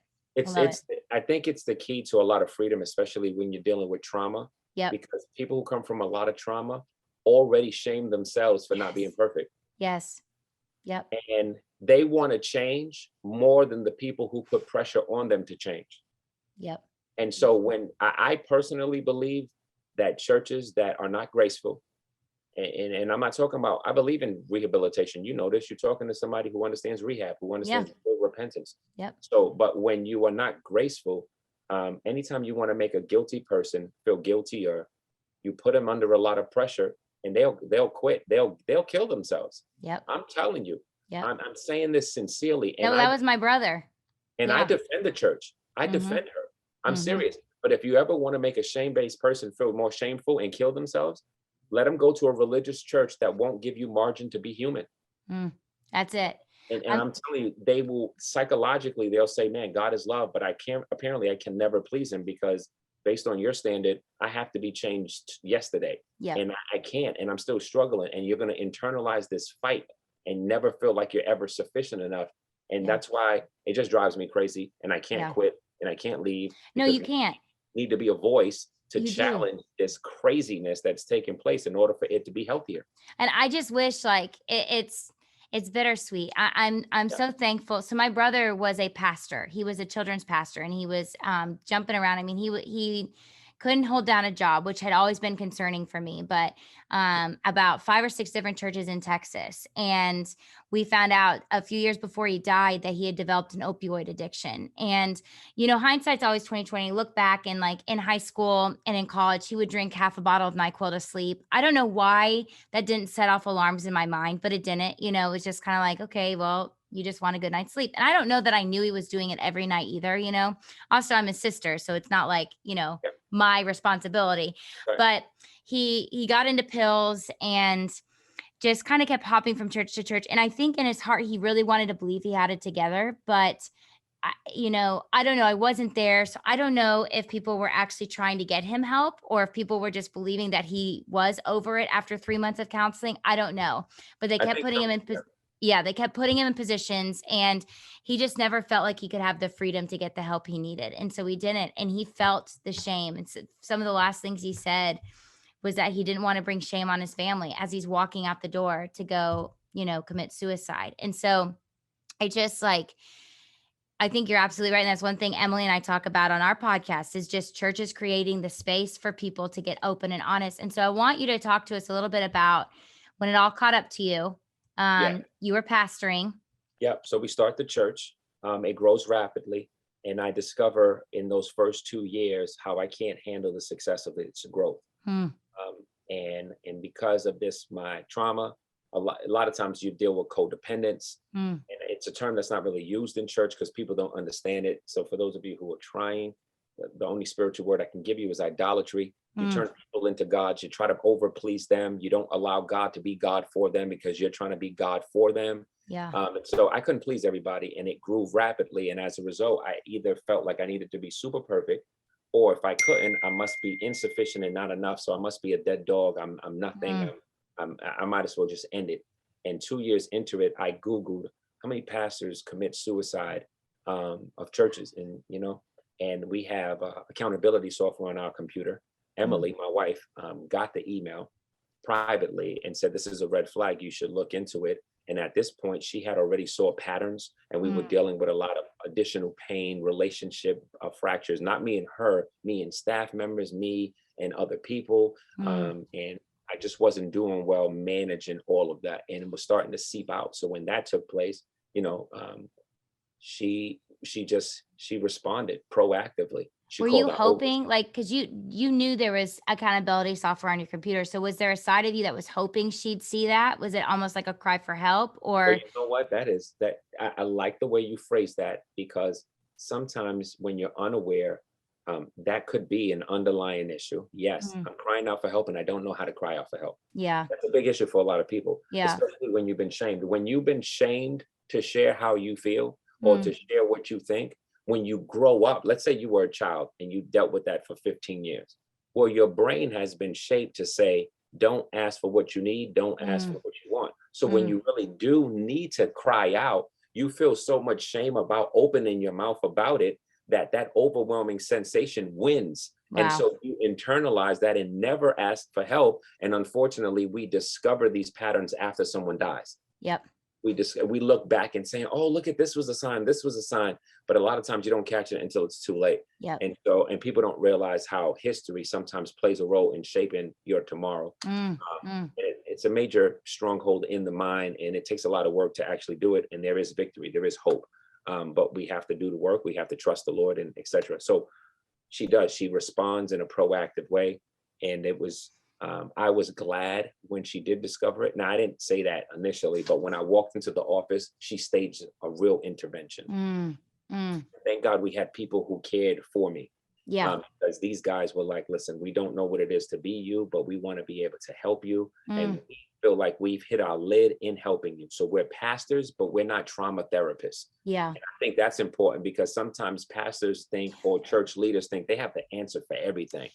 I think it's the key to a lot of freedom, especially when you're dealing with trauma. Because people who come from a lot of trauma already shame themselves for not being perfect. And they want to change more than the people who put pressure on them to change. And so when I personally believe that churches that are not graceful And I'm not talking about, I believe in rehabilitation. You know this, you're talking to somebody who understands rehab, who understands repentance. Yep. So, but when you are not graceful, anytime you want to make a guilty person feel guilty, or you put them under a lot of pressure, and they'll quit. They'll kill themselves. Yep. I'm telling you. Yep. I'm saying this sincerely. And no, that was my brother. And I defend the church. I defend her. I'm serious. But if you ever want to make a shame-based person feel more shameful and kill themselves, let them go to a religious church that won't give you margin to be human. That's it. And I'm telling you, they will psychologically, they'll say, man, God is love, but I can never please him, because based on your standard, I have to be changed yesterday. And I can't, and I'm still struggling. And you're going to internalize this fight and never feel like you're ever sufficient enough. And that's why it just drives me crazy, and I can't quit, and I can't leave. No, you can't. Need to be a voice to challenge this craziness that's taking place in order for it to be healthier. And I just wish, like, it's bittersweet. I'm so thankful. So my brother was a pastor. He was a children's pastor, and he was jumping around. I mean, he couldn't hold down a job, which had always been concerning for me, but about 5 or 6 different churches in Texas. And we found out a few years before he died that he had developed an opioid addiction. And, you know, hindsight's always 2020. Look back, and like in high school and in college, he would drink half a bottle of NyQuil to sleep. I don't know why that didn't set off alarms in my mind, but it didn't. You know, it was just kind of like, okay, well, you just want a good night's sleep. And I don't know that I knew he was doing it every night either, you know. Also, I'm his sister, so it's not like, you know, my responsibility. But he got into pills and just kind of kept hopping from church to church. And I think in his heart, he really wanted to believe he had it together. But, you know, I don't know. I wasn't there. So I don't know if people were actually trying to get him help, or if people were just believing that he was over it after 3 months of counseling. I don't know. But they kept putting him in they kept putting him in positions, and he just never felt like he could have the freedom to get the help he needed. And so he didn't, and he felt the shame. And so some of the last things he said was that he didn't want to bring shame on his family as he's walking out the door to go, you know, commit suicide. And so I just like, I think you're absolutely right. And that's one thing Emily and I talk about on our podcast, is just churches creating the space for people to get open and honest. And so I want you to talk to us a little bit about when it all caught up to you. You were pastoring. Yep. So we start the church. It grows rapidly. And I discover in those first 2 years how I can't handle the success of its growth. And because of this, my trauma, a lot of times you deal with codependence. And it's a term that's not really used in church because people don't understand it. So for those of you who are trying, the only spiritual word I can give you is idolatry. You turn people into gods. You try to over please them. You don't allow God to be God for them because you're trying to be God for them. So I couldn't please everybody, and it grew rapidly. And as a result, I either felt like I needed to be super perfect, or if I couldn't, I must be insufficient and not enough. So I must be a dead dog. I'm nothing. I might as well just end it. And 2 years into it, I Googled how many pastors commit suicide of churches, and you know, and we have accountability software on our computer. Emily, my wife, got the email privately and said, this is a red flag. You should look into it. And at this point, she had already saw patterns, and we were dealing with a lot of additional pain, relationship fractures, not me and her, me and staff members, me and other people. And I just wasn't doing well managing all of that. And it was starting to seep out. So when that took place, you know, she responded proactively. Were you hoping, like, because you knew there was accountability software on your computer, so was there a side of you that was hoping she'd see that? Was it almost like a cry for help? Or well, you know what I like the way you phrase that, because sometimes when you're unaware, that could be an underlying issue. Yes, I'm crying out for help, and I don't know how to cry out for help. That's a big issue for a lot of people, especially when you've been shamed. When you've been shamed to share how you feel or to share what you think, when you grow up, let's say you were a child and you dealt with that for 15 years. Well, your brain has been shaped to say, don't ask for what you need, don't ask for what you want. So when you really do need to cry out, you feel so much shame about opening your mouth about it, that overwhelming sensation wins. Wow. And so you internalize that and never ask for help. And unfortunately, we discover these patterns after someone dies. Yep. we look back and saying, oh, look at this was a sign, this was a sign. But a lot of times you don't catch it until it's too late. Yep. And people don't realize how history sometimes plays a role in shaping your tomorrow. It's a major stronghold in the mind, and it takes a lot of work to actually do it. And there is victory, there is hope. But we have to do the work. We have to trust the Lord, and etc. So she does. She responds in a proactive way. And it was, I was glad when she did discover it. Now, I didn't say that initially, but when I walked into the office, she staged a real intervention. Thank God we had people who cared for me. Yeah. Because these guys were like, listen, we don't know what it is to be you, but we want to be able to help you. And we feel like we've hit our lid in helping you. So we're pastors, but we're not trauma therapists. Yeah. And I think that's important, because sometimes pastors think, or church leaders think, they have the answer for everything.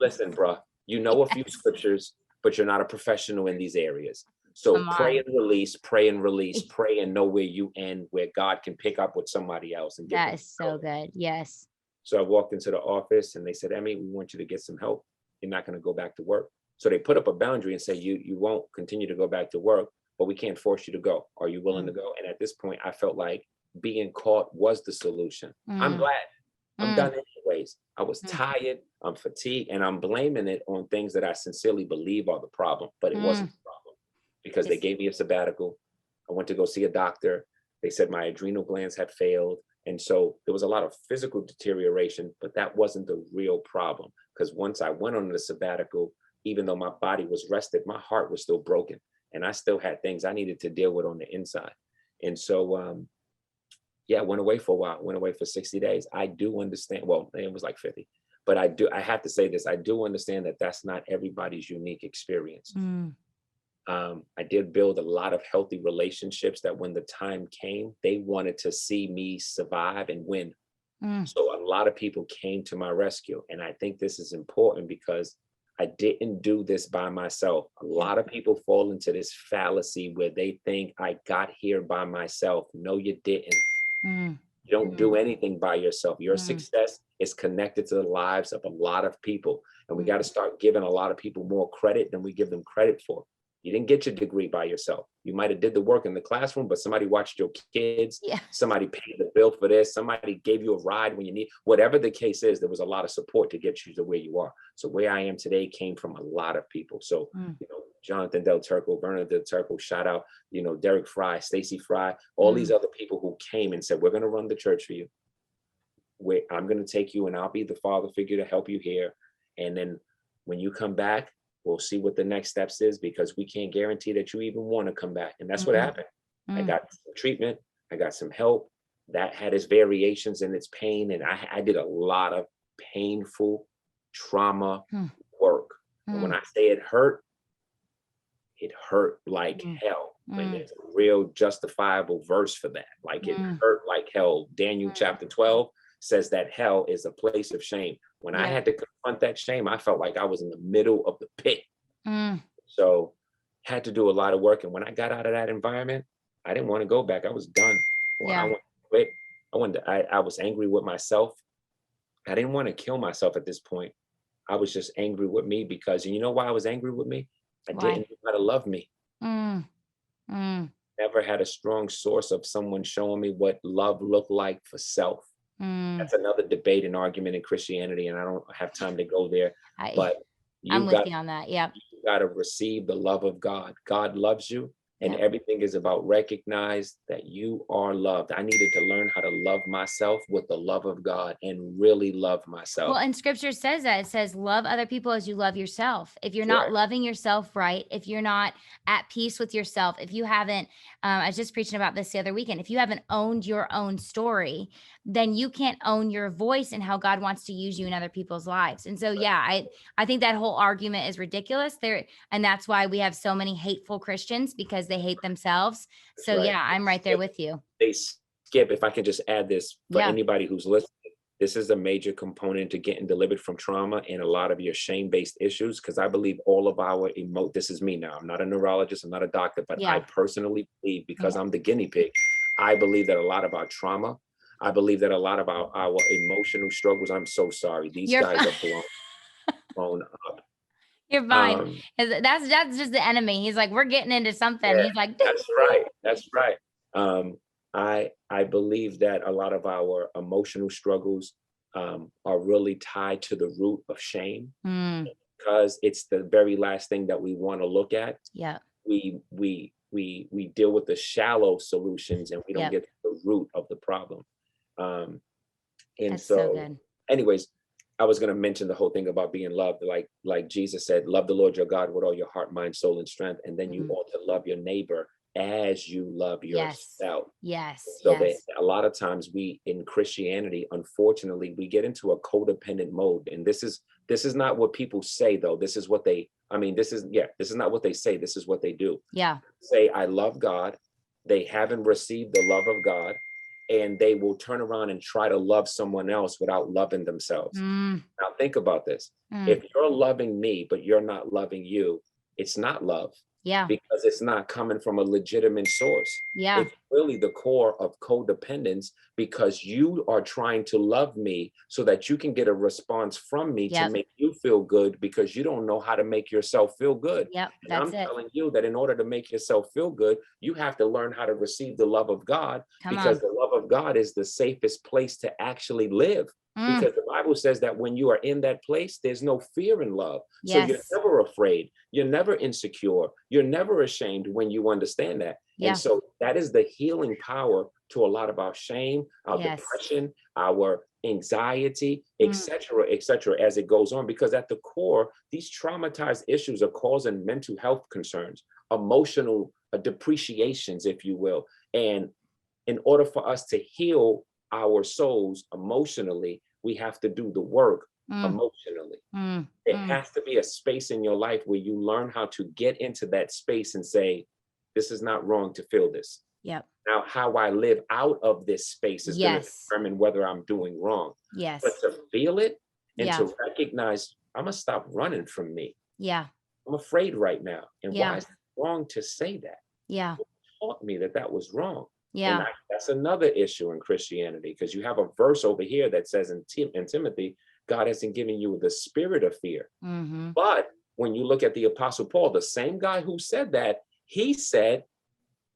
Listen, bro, you know a few scriptures, but you're not a professional in these areas. So pray and release, pray and release, pray and know where you end, where God can pick up with somebody else. And that is so good. Yes. So I walked into the office and they said, Emmy, we want you to get some help. You're not going to go back to work. So they put up a boundary and say, you won't continue to go back to work, but we can't force you to go. Are you willing to go? And at this point, I felt like being caught was the solution. I'm glad. I'm done anyways. I was tired, I'm fatigued, and I'm blaming it on things that I sincerely believe are the problem, but it wasn't the problem, because they gave me a sabbatical. I went to go see a doctor. They said my adrenal glands had failed. And so there was a lot of physical deterioration, but that wasn't the real problem. Because once I went on the sabbatical, even though my body was rested, my heart was still broken. And I still had things I needed to deal with on the inside. And so, I went away for a while, went away for 60 days. I do understand. Well, it was like 50, but I have to say this. I do understand that that's not everybody's unique experience. I did build a lot of healthy relationships that when the time came, they wanted to see me survive and win. So a lot of people came to my rescue. And I think this is important, because I didn't do this by myself. A lot of people fall into this fallacy where they think I got here by myself. No, you didn't. You don't do anything by yourself. Your success is connected to the lives of a lot of people. And we got to start giving a lot of people more credit than we give them credit for. You didn't get your degree by yourself. You might have did the work in the classroom, but somebody watched your kids. Somebody paid the bill for this. Somebody gave you a ride when you need, whatever the case is, there was a lot of support to get you to where you are. So where I am today came from a lot of people. So, Jonathan Del Turco, Bernard Del Turco, shout out, Derek Fry, Stacy Fry, all these other people who came and said, we're going to run the church for you. I'm going to take you and I'll be the father figure to help you here. And then when you come back, we'll see what the next steps is, because we can't guarantee that you even want to come back. And that's what happened. I got some treatment. I got some help that had its variations and its pain. And I did a lot of painful trauma work. And when I say it hurt like hell. And there's a real justifiable verse for that. Like it hurt like hell. Daniel chapter 12 says that hell is a place of shame. When I had to confront that shame, I felt like I was in the middle of the pit. So had to do a lot of work. And when I got out of that environment, I didn't want to go back. I was done. I wanted to quit. I was angry with myself. I didn't want to kill myself at this point. I was just angry with me, because, and you know why I was angry with me? I didn't know how to love me. Never had a strong source of someone showing me what love looked like for self. That's another debate and argument in Christianity, and I don't have time to go there. But I'm with you on that. Yeah. You got to receive the love of God. God loves you, and everything is about recognize that you are loved. I needed to learn how to love myself with the love of God and really love myself. Well, and scripture says that. It says, love other people as you love yourself. If you're not loving yourself right, if you're not at peace with yourself, if you haven't, I was just preaching about this the other weekend, if you haven't owned your own story, then you can't own your voice and how God wants to use you in other people's lives. And so, I think that whole argument is ridiculous there. And that's why we have so many hateful Christians, because they hate themselves. So I'm right there with you. They skip, if I can just add this for anybody who's listening, this is a major component to getting delivered from trauma and a lot of your shame-based issues. Because I believe all of our this is me now. I'm not a neurologist, I'm not a doctor, but I personally believe, because I'm the guinea pig, I believe that a lot of our trauma, I believe that a lot of our emotional struggles, I'm so sorry. These guys are blown up. You're fine. That's just the enemy. He's like, we're getting into something. Yeah, He's like, that's right. That's right. I believe that a lot of our emotional struggles are really tied to the root of shame, because it's the very last thing that we want to look at. Yeah. We deal with the shallow solutions, and we don't get to the root of the problem. And that's so good. Anyways, I was going to mention the whole thing about being loved, like Jesus said, love the Lord your God with all your heart, mind, soul, and strength, and then you ought to love your neighbor as you love yourself. Yes. So a lot of times we in Christianity, unfortunately, we get into a codependent mode, and this is not what people say, though. This is what they. I mean, this is not what they say. This is what they do. Yeah. Say I love God. They haven't received the love of God, and they will turn around and try to love someone else without loving themselves. Now think about this. If you're loving me, but you're not loving you, it's not love. Yeah. Because it's not coming from a legitimate source. Yeah. It's really the core of codependence, because you are trying to love me so that you can get a response from me to make you feel good, because you don't know how to make yourself feel good. Yep. And I'm telling you that in order to make yourself feel good, you have to learn how to receive the love of God, because the love of God is the safest place to actually live. Because the Bible says that when you are in that place, there's no fear in love. So you're never afraid. You're never insecure. You're never ashamed when you understand that. And so that is the healing power to a lot of our shame, our depression, our anxiety, etc., as it goes on. Because at the core, these traumatized issues are causing mental health concerns, emotional depreciations, if you will. And in order for us to heal our souls emotionally, we have to do the work emotionally. There has to be a space in your life where you learn how to get into that space and say, this is not wrong to feel this. Yep. Now, how I live out of this space is going to determine whether I'm doing wrong. Yes. But to feel it and to recognize, I'm going to stop running from me. Yeah. I'm afraid right now. And why is it wrong to say that? Yeah. Who taught me that was wrong? Yeah. And that's another issue in Christianity, because you have a verse over here that says in Timothy, God hasn't given you the spirit of fear. But when you look at the Apostle Paul, the same guy who said that, he said,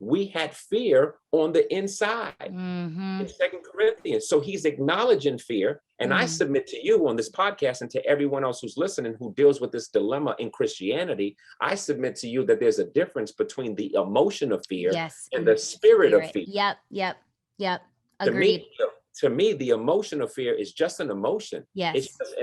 we had fear on the inside in 2 Corinthians. So he's acknowledging fear. And I submit to you on this podcast, and to everyone else who's listening who deals with this dilemma in Christianity, I submit to you that there's a difference between the emotion of fear and the spirit of fear. Yep. Agreed. To me, the emotion of fear is just an emotion. Yes. It's just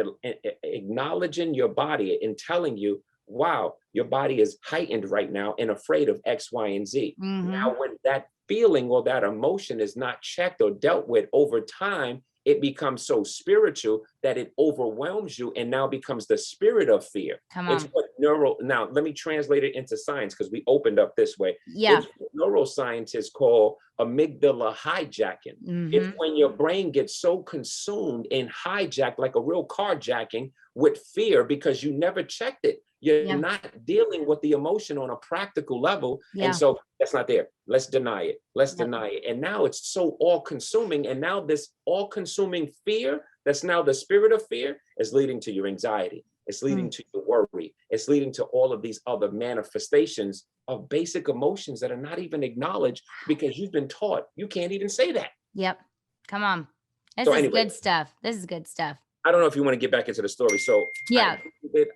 acknowledging your body and telling you, wow, your body is heightened right now and afraid of X, Y, and Z. Now, when that feeling or that emotion is not checked or dealt with over time, it becomes so spiritual that it overwhelms you and now becomes the spirit of fear. It's what now let me translate it into science, because we opened up this way. It's what neuroscientists call amygdala hijacking. It's when your brain gets so consumed and hijacked, like a real carjacking, with fear, because you never checked it. You're not dealing with the emotion on a practical level. And so that's not there. Let's deny it. Deny it. And now it's so all-consuming. And now this all-consuming fear, that's now the spirit of fear, is leading to your anxiety. It's leading to your worry. It's leading to all of these other manifestations of basic emotions that are not even acknowledged, because you've been taught you can't even say that. Yep. Come on. This is good stuff. This is good stuff. I don't know if you want to get back into the story. So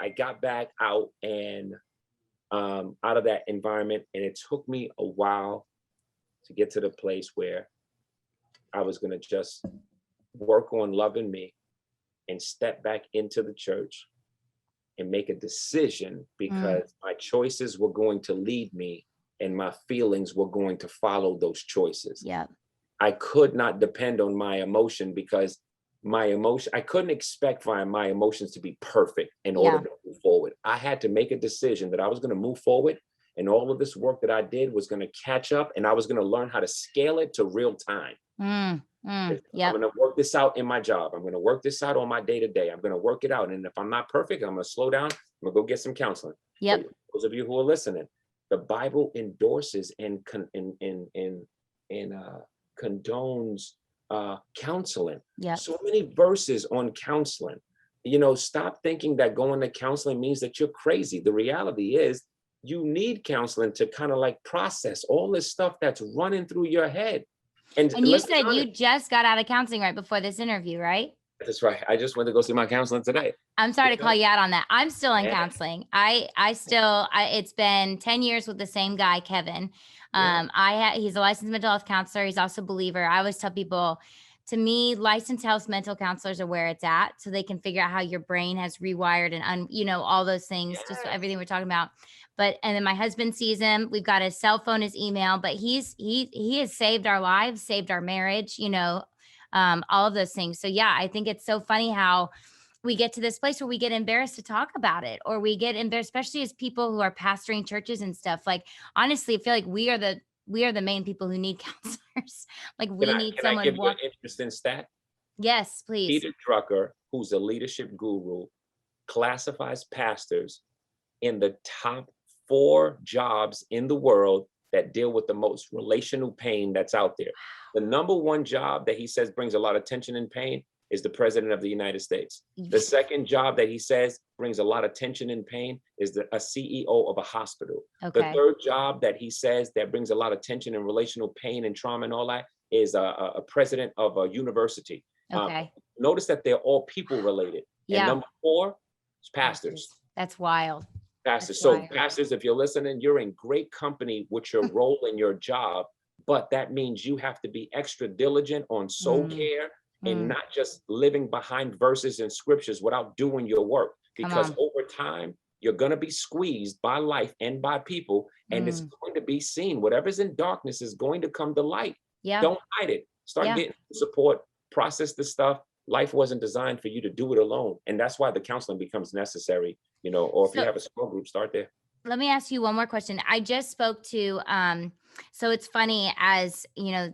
I got back out and out of that environment, and it took me a while to get to the place where I was going to just work on loving me and step back into the church and make a decision, because my choices were going to lead me and my feelings were going to follow those choices. Yeah. I could not depend on my emotion, because I couldn't expect for my emotions to be perfect in order to move forward. I had to make a decision that I was going to move forward, and all of this work that I did was going to catch up, and I was going to learn how to scale it to real time. I'm going to work this out in my job. I'm going to work this out on my day-to-day. I'm going to work it out. And if I'm not perfect, I'm going to slow down. I'm going to go get some counseling. Yep. For those of you who are listening, the Bible endorses and condones counseling. Yep. So many verses on counseling. stop thinking that going to counseling means that you're crazy. The reality is you need counseling to kind of like process all this stuff that's running through your head. And you said you just got out of counseling right before this interview, right? That's right. I just went to go see my counselor today. I'm sorry to call you out on that. I'm still in counseling. It's been 10 years with the same guy, Kevin. He's a licensed mental health counselor. He's also a believer. I always tell people, to me, licensed health mental counselors are where it's at, so they can figure out how your brain has rewired and all those things, just everything we're talking about. And then my husband sees him. We've got his cell phone, his email, but he has saved our lives, saved our marriage, all of those things. So yeah, I think it's so funny how we get to this place where we get embarrassed to talk about it, or we get embarrassed, especially as people who are pastoring churches and stuff. Like, honestly, I feel like we are the main people who need counselors. Like, we need someone. Can I give you an interesting stat? Yes, please. Peter Drucker, who's a leadership guru, classifies pastors in the top 4 jobs in the world that deal with the most relational pain that's out there. The number 1 job that he says brings a lot of tension and pain is the president of the United States. The second job that he says brings a lot of tension and pain is a CEO of a hospital. Okay. The third job that he says that brings a lot of tension and relational pain and trauma and all that is a president of a university. Okay. Notice that they're all people related. Yeah. And number 4 is pastors. That's wild. Pastors. So pastors, if you're listening, you're in great company with your role in your job, but that means you have to be extra diligent on soul care and not just living behind verses and scriptures without doing your work. Because over time, you're going to be squeezed by life and by people, and it's going to be seen. Whatever's in darkness is going to come to light. Yeah. Don't hide it. Start getting support, process the stuff. Life wasn't designed for you to do it alone. And that's why the counseling becomes necessary, or if you have a small group, start there. Let me ask you one more question. I just spoke to, so it's funny, as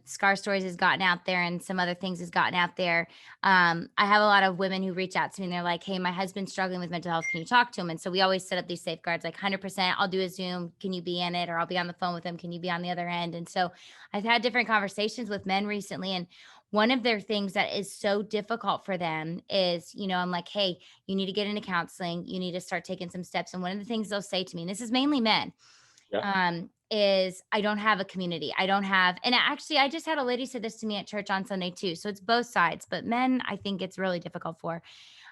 Scar Stories has gotten out there and some other things has gotten out there. I have a lot of women who reach out to me and they're like, hey, my husband's struggling with mental health. Can you talk to him? And so we always set up these safeguards, like 100%, I'll do a Zoom. Can you be in it? Or I'll be on the phone with him. Can you be on the other end? And so I've had different conversations with men recently, and one of their things that is so difficult for them is, I'm like, hey, you need to get into counseling. You need to start taking some steps. And one of the things they'll say to me, and this is mainly men, is I don't have a community. I don't have, and actually I just had a lady say this to me at church on Sunday too. So it's both sides, but men, I think it's really difficult for.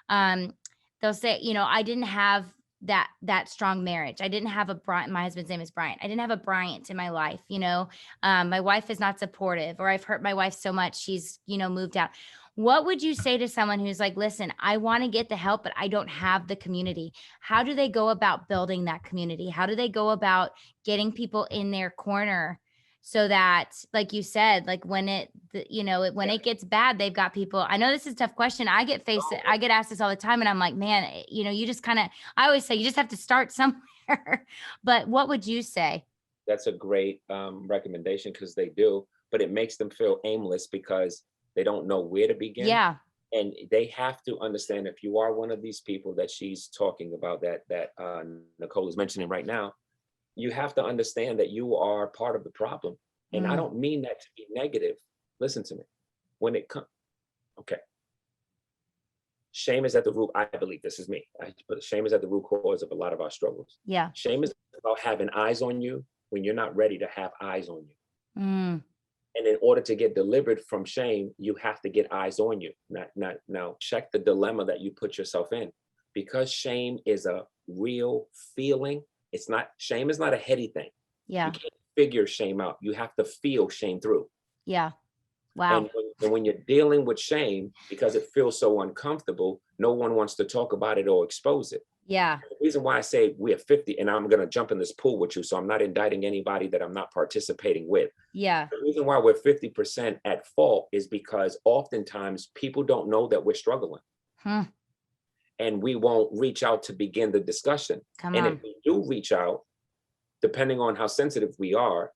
They'll say, I didn't have that strong marriage. I didn't have a Brian. My husband's name is Brian. I didn't have a Bryant in my life. My wife is not supportive, or I've hurt my wife so much she's, moved out. What would you say to someone who's like, listen, I want to get the help, but I don't have the community? How do they go about building that community? How do they go about getting people in their corner so that, like you said, like when it gets bad, they've got people. I know this is a tough question. I get asked this all the time, and I'm like, man, you just I always say you just have to start somewhere. But what would you say? That's a great recommendation, because they do, but it makes them feel aimless because they don't know where to begin. Yeah. And they have to understand, if you are one of these people that she's talking about, that Nicole is mentioning right now, you have to understand that you are part of the problem. And I don't mean that to be negative. Listen to me. When it comes, shame is at the root. I believe, this is me, but shame is at the root cause of a lot of our struggles. Yeah. Shame is about having eyes on you when you're not ready to have eyes on you. And in order to get delivered from shame, you have to get eyes on you. Now, check the dilemma that you put yourself in. Because shame is a real feeling. Shame is not a heady thing. Yeah. You can't figure shame out. You have to feel shame through. Yeah. Wow. And when you're dealing with shame, because it feels so uncomfortable, no one wants to talk about it or expose it. Yeah. The reason why I say we're 50, and I'm going to jump in this pool with you, so I'm not indicting anybody that I'm not participating with. Yeah. The reason why we're 50% at fault is because oftentimes people don't know that we're struggling. And we won't reach out to begin the discussion. If we do reach out, depending on how sensitive we are,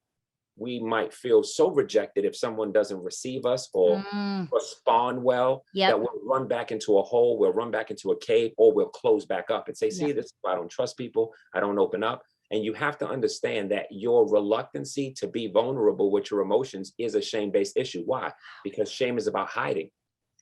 we might feel so rejected if someone doesn't receive us or respond well, that we'll run back into a hole, we'll run back into a cave, or we'll close back up and say, see, this is why I don't trust people, I don't open up. And you have to understand that your reluctancy to be vulnerable with your emotions is a shame-based issue. Why? Because shame is about hiding.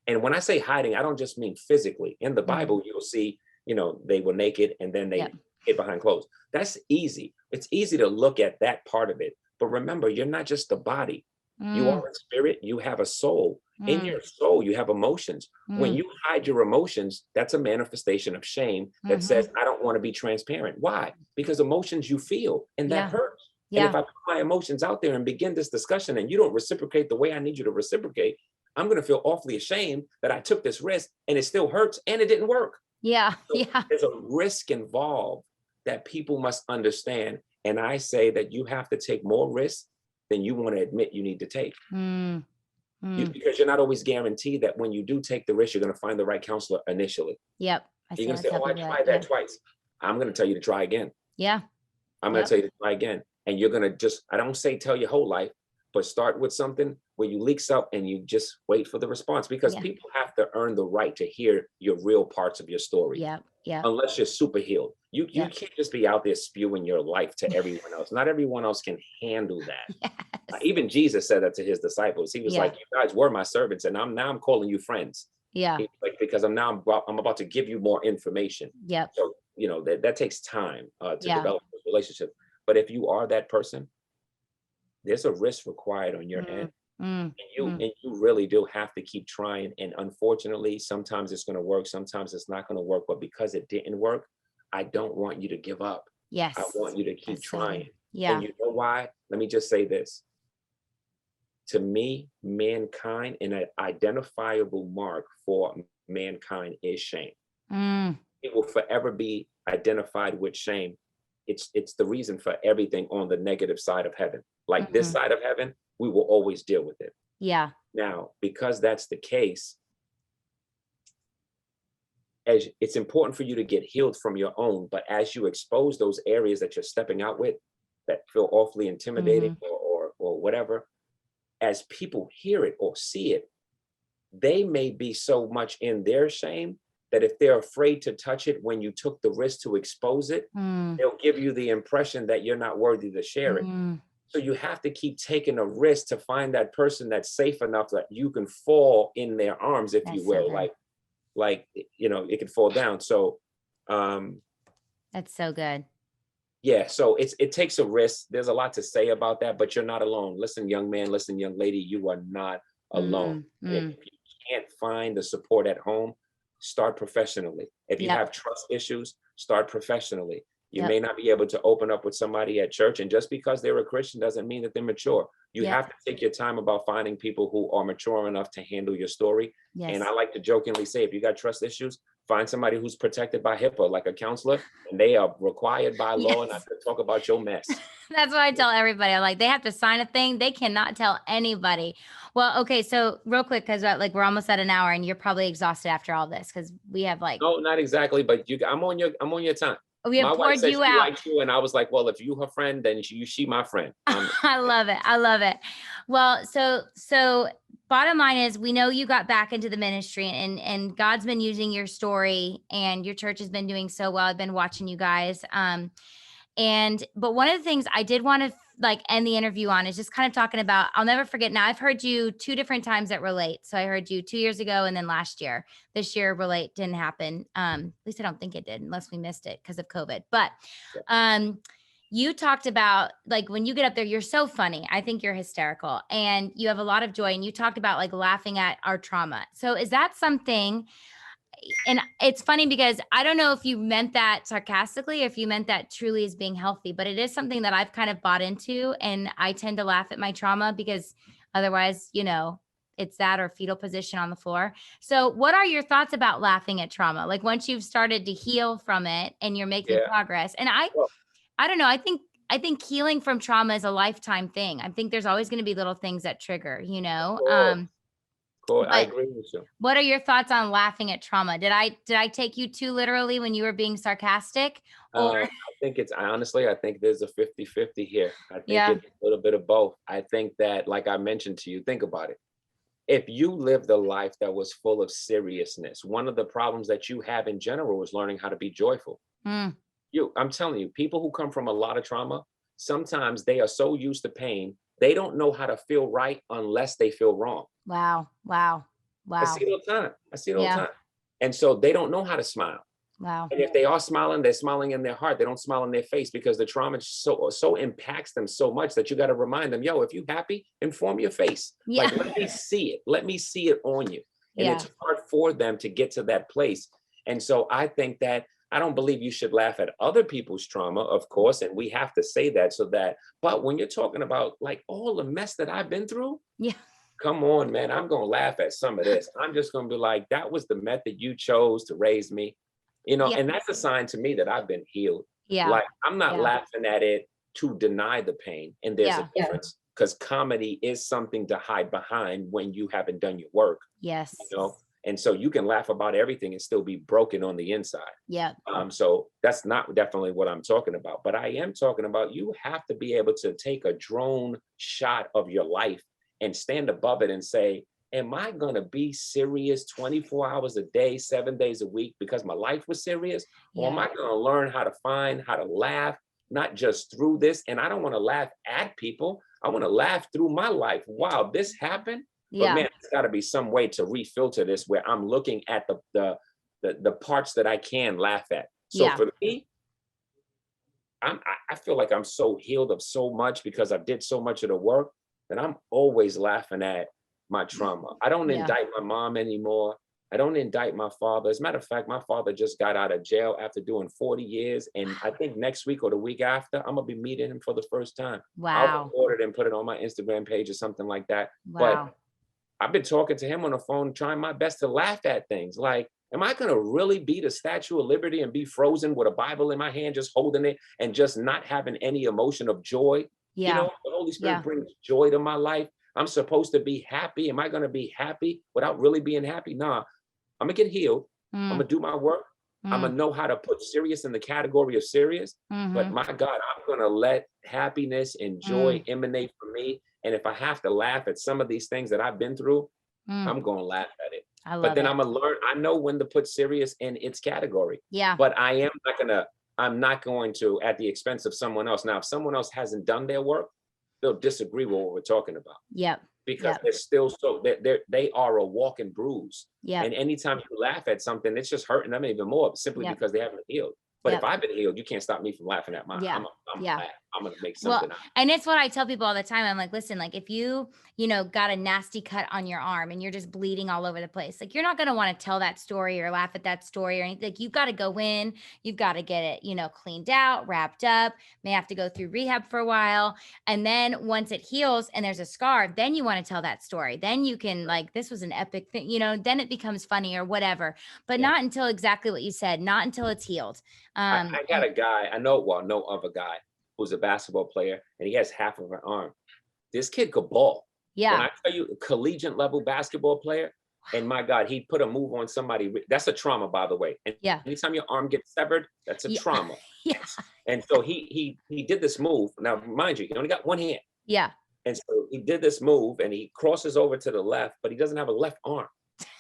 And when I say hiding, I don't just mean physically. In the Bible, you'll see, they were naked and then they hid behind clothes. That's easy. It's easy to look at that part of it. But remember, you're not just the body. You are a spirit. You have a soul. In your soul, you have emotions. When you hide your emotions, that's a manifestation of shame that says, I don't want to be transparent. Why? Because emotions you feel, and that hurts. And if I put my emotions out there and begin this discussion and you don't reciprocate the way I need you to reciprocate, I'm going to feel awfully ashamed that I took this risk and it still hurts and it didn't work. Yeah. So there's a risk involved that people must understand. And I say that you have to take more risks than you want to admit you need to take. Because you're not always guaranteed that when you do take the risk, you're going to find the right counselor initially. Yep. You're going to say, oh, I tried that twice. I'm going to tell you to try again. Yeah. I'm going to tell you to try again. And you're going to I don't say tell your whole life, but start with something where you leak up and you just wait for the response, because people have to earn the right to hear your real parts of your story. Unless you're super healed. You can't just be out there spewing your life to everyone else. Not everyone else can handle that. Even Jesus said that to his disciples. He was like, you guys were my servants and I'm calling you friends. Because I'm about to give you more information. So, that takes time to develop this relationship. But if you are that person, there's a risk required on your end. And you really do have to keep trying. And unfortunately, sometimes it's going to work, sometimes it's not going to work. But because it didn't work, I don't want you to give up. I want you to keep trying. And you know why? Let me just say this. To me, mankind, and an identifiable mark for mankind is shame. It will forever be identified with shame. It's the reason for everything on the negative side of heaven. Like this side of heaven, we will always deal with it. Now, because that's the case, as it's important for you to get healed from your own, but as you expose those areas that you're stepping out with that feel awfully intimidating or whatever, as people hear it or see it, they may be so much in their shame that if they're afraid to touch it when you took the risk to expose it, they'll give you the impression that you're not worthy to share it. So you have to keep taking a risk to find that person that's safe enough that you can fall in their arms, if you will, like it could fall down. So that's so good. Yeah, so it takes a risk. There's a lot to say about that, but you're not alone. Listen, young man, listen, young lady, you are not alone. If you can't find the support at home, start professionally. If you have trust issues, start professionally. You may not be able to open up with somebody at church, and just because they're a Christian doesn't mean that they're mature. You have to take your time about finding people who are mature enough to handle your story. And I like to jokingly say, if you got trust issues, find somebody who's protected by HIPAA, like a counselor, and they are required by law not to talk about your mess. That's what I tell everybody. I'm like, they have to sign a thing. They cannot tell anybody. Well, okay. So real quick, because we're almost at an hour and you're probably exhausted after all this, because we have No, not exactly, but I'm on your time. We have poured you out. Likes you, and I was like, well, if you her friend, then she my friend. I love it. I love it. Well, so bottom line is, we know you got back into the ministry, and God's been using your story, and your church has been doing so well. I've been watching you guys. But one of the things I did want to end the interview on is just kind of talking about, I'll never forget. Now, I've heard you 2 different times at Relate. So I heard you 2 years ago and then last year. This year, Relate didn't happen. At least I don't think it did, unless we missed it because of COVID. But you talked about, when you get up there, you're so funny. I think you're hysterical and you have a lot of joy. And you talked about laughing at our trauma. So is that something? And it's funny because I don't know if you meant that sarcastically, or if you meant that truly as being healthy, but it is something that I've kind of bought into, and I tend to laugh at my trauma because otherwise, it's that or fetal position on the floor. So what are your thoughts about laughing at trauma? Once you've started to heal from it and you're making progress, and I don't know, I think healing from trauma is a lifetime thing. I think there's always going to be little things that trigger, Cool. I agree with you. What are your thoughts on laughing at trauma? Did I take you too literally when you were being sarcastic? Or I think I think there's a 50-50 here. I think it's a little bit of both. I think that, like I mentioned to you, think about it. If you lived a life that was full of seriousness, one of the problems that you have in general is learning how to be joyful. I'm telling you, people who come from a lot of trauma, sometimes they are so used to pain, they don't know how to feel right unless they feel wrong. Wow. Wow. I see it all the time. I see it all the Yeah. time. And so they don't know how to smile. Wow. And if they are smiling, they're smiling in their heart. They don't smile in their face because the trauma so impacts them so much that you got to remind them, yo, if you happy, inform your face. Yeah. Like, let me see it. Let me see it on you. And Yeah. it's hard for them to get to that place. And so I think that I don't believe you should laugh at other people's trauma, of course, and we have to say that but when you're talking about like all the mess that I've been through, Yeah. come on, man, I'm going to laugh at some of this. I'm just going to be like, that was the method you chose to raise me, Yeah. and that's a sign to me that I've been healed. Yeah. Like, I'm not Yeah. laughing at it to deny the pain. And there's Yeah. a difference because comedy is something to hide behind when you haven't done your work, Yes. And so you can laugh about everything and still be broken on the inside. Yeah. So that's not definitely what I'm talking about. But I am talking about you have to be able to take a drone shot of your life and stand above it and say, am I going to be serious 24 hours a day, 7 days a week because my life was serious? Or am I going to learn how to laugh, not just through this? And I don't want to laugh at people. I want to laugh through my life. Wow, this happened. Yeah. But man, there's got to be some way to refilter this where I'm looking at the parts that I can laugh at. So for me, I feel like I'm so healed of so much because I did so much of the work that I'm always laughing at my trauma. I don't indict my mom anymore. I don't indict my father. As a matter of fact, my father just got out of jail after doing 40 years. And I think next week or the week after, I'm going to be meeting him for the first time. I'll Wow. record it and put it on my Instagram page or something like that. Wow. But I've been talking to him on the phone, trying my best to laugh at things. Like, am I going to really be the Statue of Liberty and be frozen with a Bible in my hand, just holding it and just not having any emotion of joy? Yeah. The Holy Spirit brings joy to my life. I'm supposed to be happy. Am I going to be happy without really being happy? Nah, I'm going to get healed. I'm going to do my work. I'm going to know how to put serious in the category of serious. But my God, I'm going to let happiness and joy emanate from me. And if I have to laugh at some of these things that I've been through, I'm going to laugh at it. But then I'm going to learn. I know when to put serious in its category. Yeah. But I'm not going to at the expense of someone else. Now, if someone else hasn't done their work, they'll disagree with what we're talking about. Yep. Because they're still they are a walking bruise. Yeah. And anytime you laugh at something, it's just hurting them even more simply because they haven't healed. But if I've been healed, you can't stop me from laughing at mine. I'm going to make something out. And it's what I tell people all the time. I'm like, listen, like if you got a nasty cut on your arm and you're just bleeding all over the place, like you're not going to want to tell that story or laugh at that story or anything. Like you've got to go in, you've got to get it, cleaned out, wrapped up, may have to go through rehab for a while. And then once it heals and there's a scar, then you want to tell that story. Then you can this was an epic thing, then it becomes funny or whatever, but not until exactly what you said, not until it's healed. I got a guy, know of a guy who's a basketball player and he has half of an arm. This kid could ball. Yeah. When I tell you, collegiate level basketball player, and my God, he put a move on somebody. That's a trauma, by the way. And anytime your arm gets severed, that's a trauma. Yeah. And so he did this move. Now, mind you, he only got one hand. Yeah. And so he did this move and he crosses over to the left, but he doesn't have a left arm.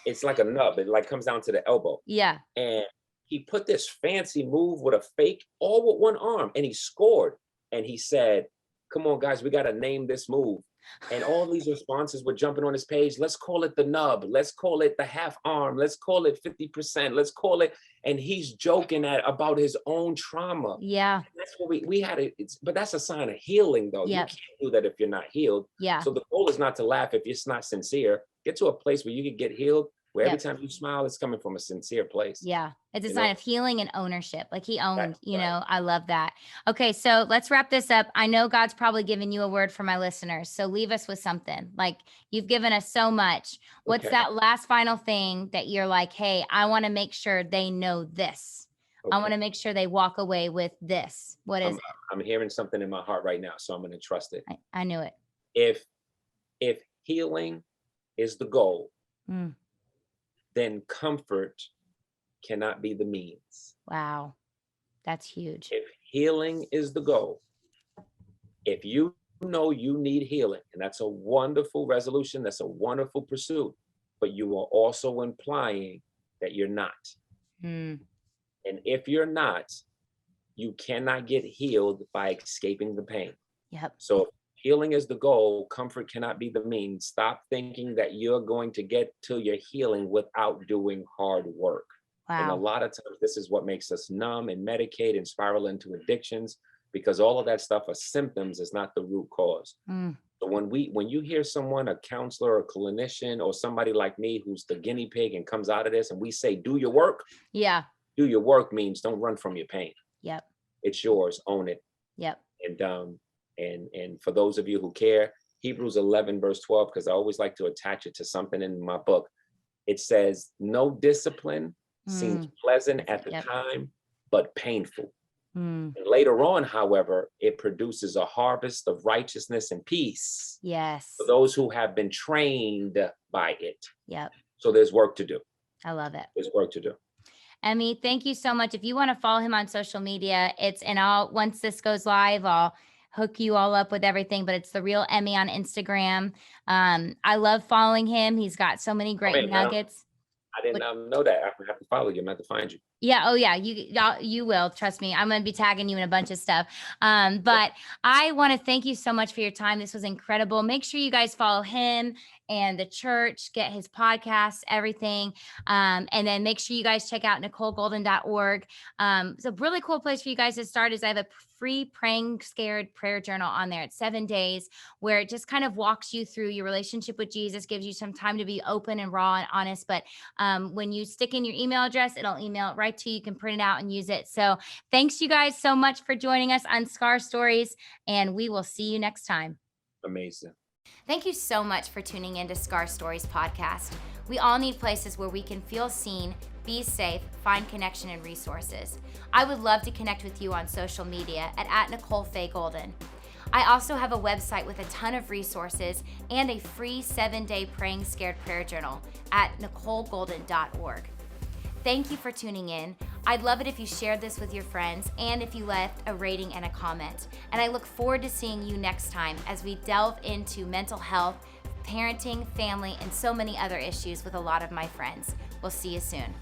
It's like a nub. It comes down to the elbow. Yeah. And he put this fancy move with a fake, all with one arm, and he scored. And he said, come on, guys, we got to name this move. And all these responses were jumping on his page. Let's call it the nub. Let's call it the half arm. Let's call it 50%. Let's call it. And he's joking about his own trauma. Yeah. And that's what we had it. But that's a sign of healing, though. You can't do that if you're not healed. Yeah. So the goal is not to laugh if it's not sincere. Get to a place where you can get healed, where every time you smile, it's coming from a sincere place. Yeah. It's a sign of healing and ownership. Like he owned, I love that. Okay. So let's wrap this up. I know God's probably given you a word for my listeners. So leave us with something. Like you've given us so much. What's that last final thing that you're like, hey, I want to make sure they know this. I want to make sure they walk away with this. What is it? I'm hearing something in my heart right now, so I'm going to trust it. I knew it. If healing is the goal, then comfort cannot be the means. Wow. That's huge. If healing is the goal, if you know you need healing, and that's a wonderful resolution, that's a wonderful pursuit, but you are also implying that you're not. And if you're not, you cannot get healed by escaping the pain. Yep. So if healing is the goal. Comfort cannot be the means. Stop thinking that you're going to get to your healing without doing hard work. And a Wow. lot of times this is what makes us numb and medicate and spiral into addictions, because all of that stuff are symptoms, is not the root cause. Mm. So when you hear someone, a counselor, a clinician, or somebody like me who's the guinea pig and comes out of this, and we say, do your work. Yeah. Do your work means don't run from your pain. Yep. It's yours. Own it. Yep. And for those of you who care, Hebrews 11 verse 12, because I always like to attach it to something in my book. It says, no discipline seems pleasant at the time, but painful. And later on, however, it produces a harvest of righteousness and peace. Yes. For those who have been trained by it. Yep. So there's work to do. I love it. There's work to do. Emmy, thank you so much. If you want to follow him on social media, once this goes live, I'll hook you all up with everything, but it's The Real Emmy on Instagram. I love following him. He's got so many great nuggets. I didn't know that. I have to follow you. I'm going to have to find you. Yeah. Oh yeah. You will, trust me. I'm going to be tagging you in a bunch of stuff. But I want to thank you so much for your time. This was incredible. Make sure you guys follow him and the church, get his podcast, everything. And then make sure you guys check out NicoleGolden.org. It's a really cool place for you guys to start. Is I have a free Praying Scared prayer journal on there. It's 7 days where it just kind of walks you through your relationship with Jesus, gives you some time to be open and raw and honest. But when you stick in your email address, it'll email it right to you. You can print it out and use it. So thanks you guys so much for joining us on Scar Stories, and we will see you next time. Amazing. Thank you so much for tuning into Scar Stories podcast. We all need places where we can feel seen, be safe, find connection and resources. I would love to connect with you on social media at Nicole Faye Golden. I also have a website with a ton of resources and a free 7-day Praying Scared prayer journal at NicoleGolden.org. Thank you for tuning in. I'd love it if you shared this with your friends and if you left a rating and a comment. And I look forward to seeing you next time as we delve into mental health, parenting, family, and so many other issues with a lot of my friends. We'll see you soon.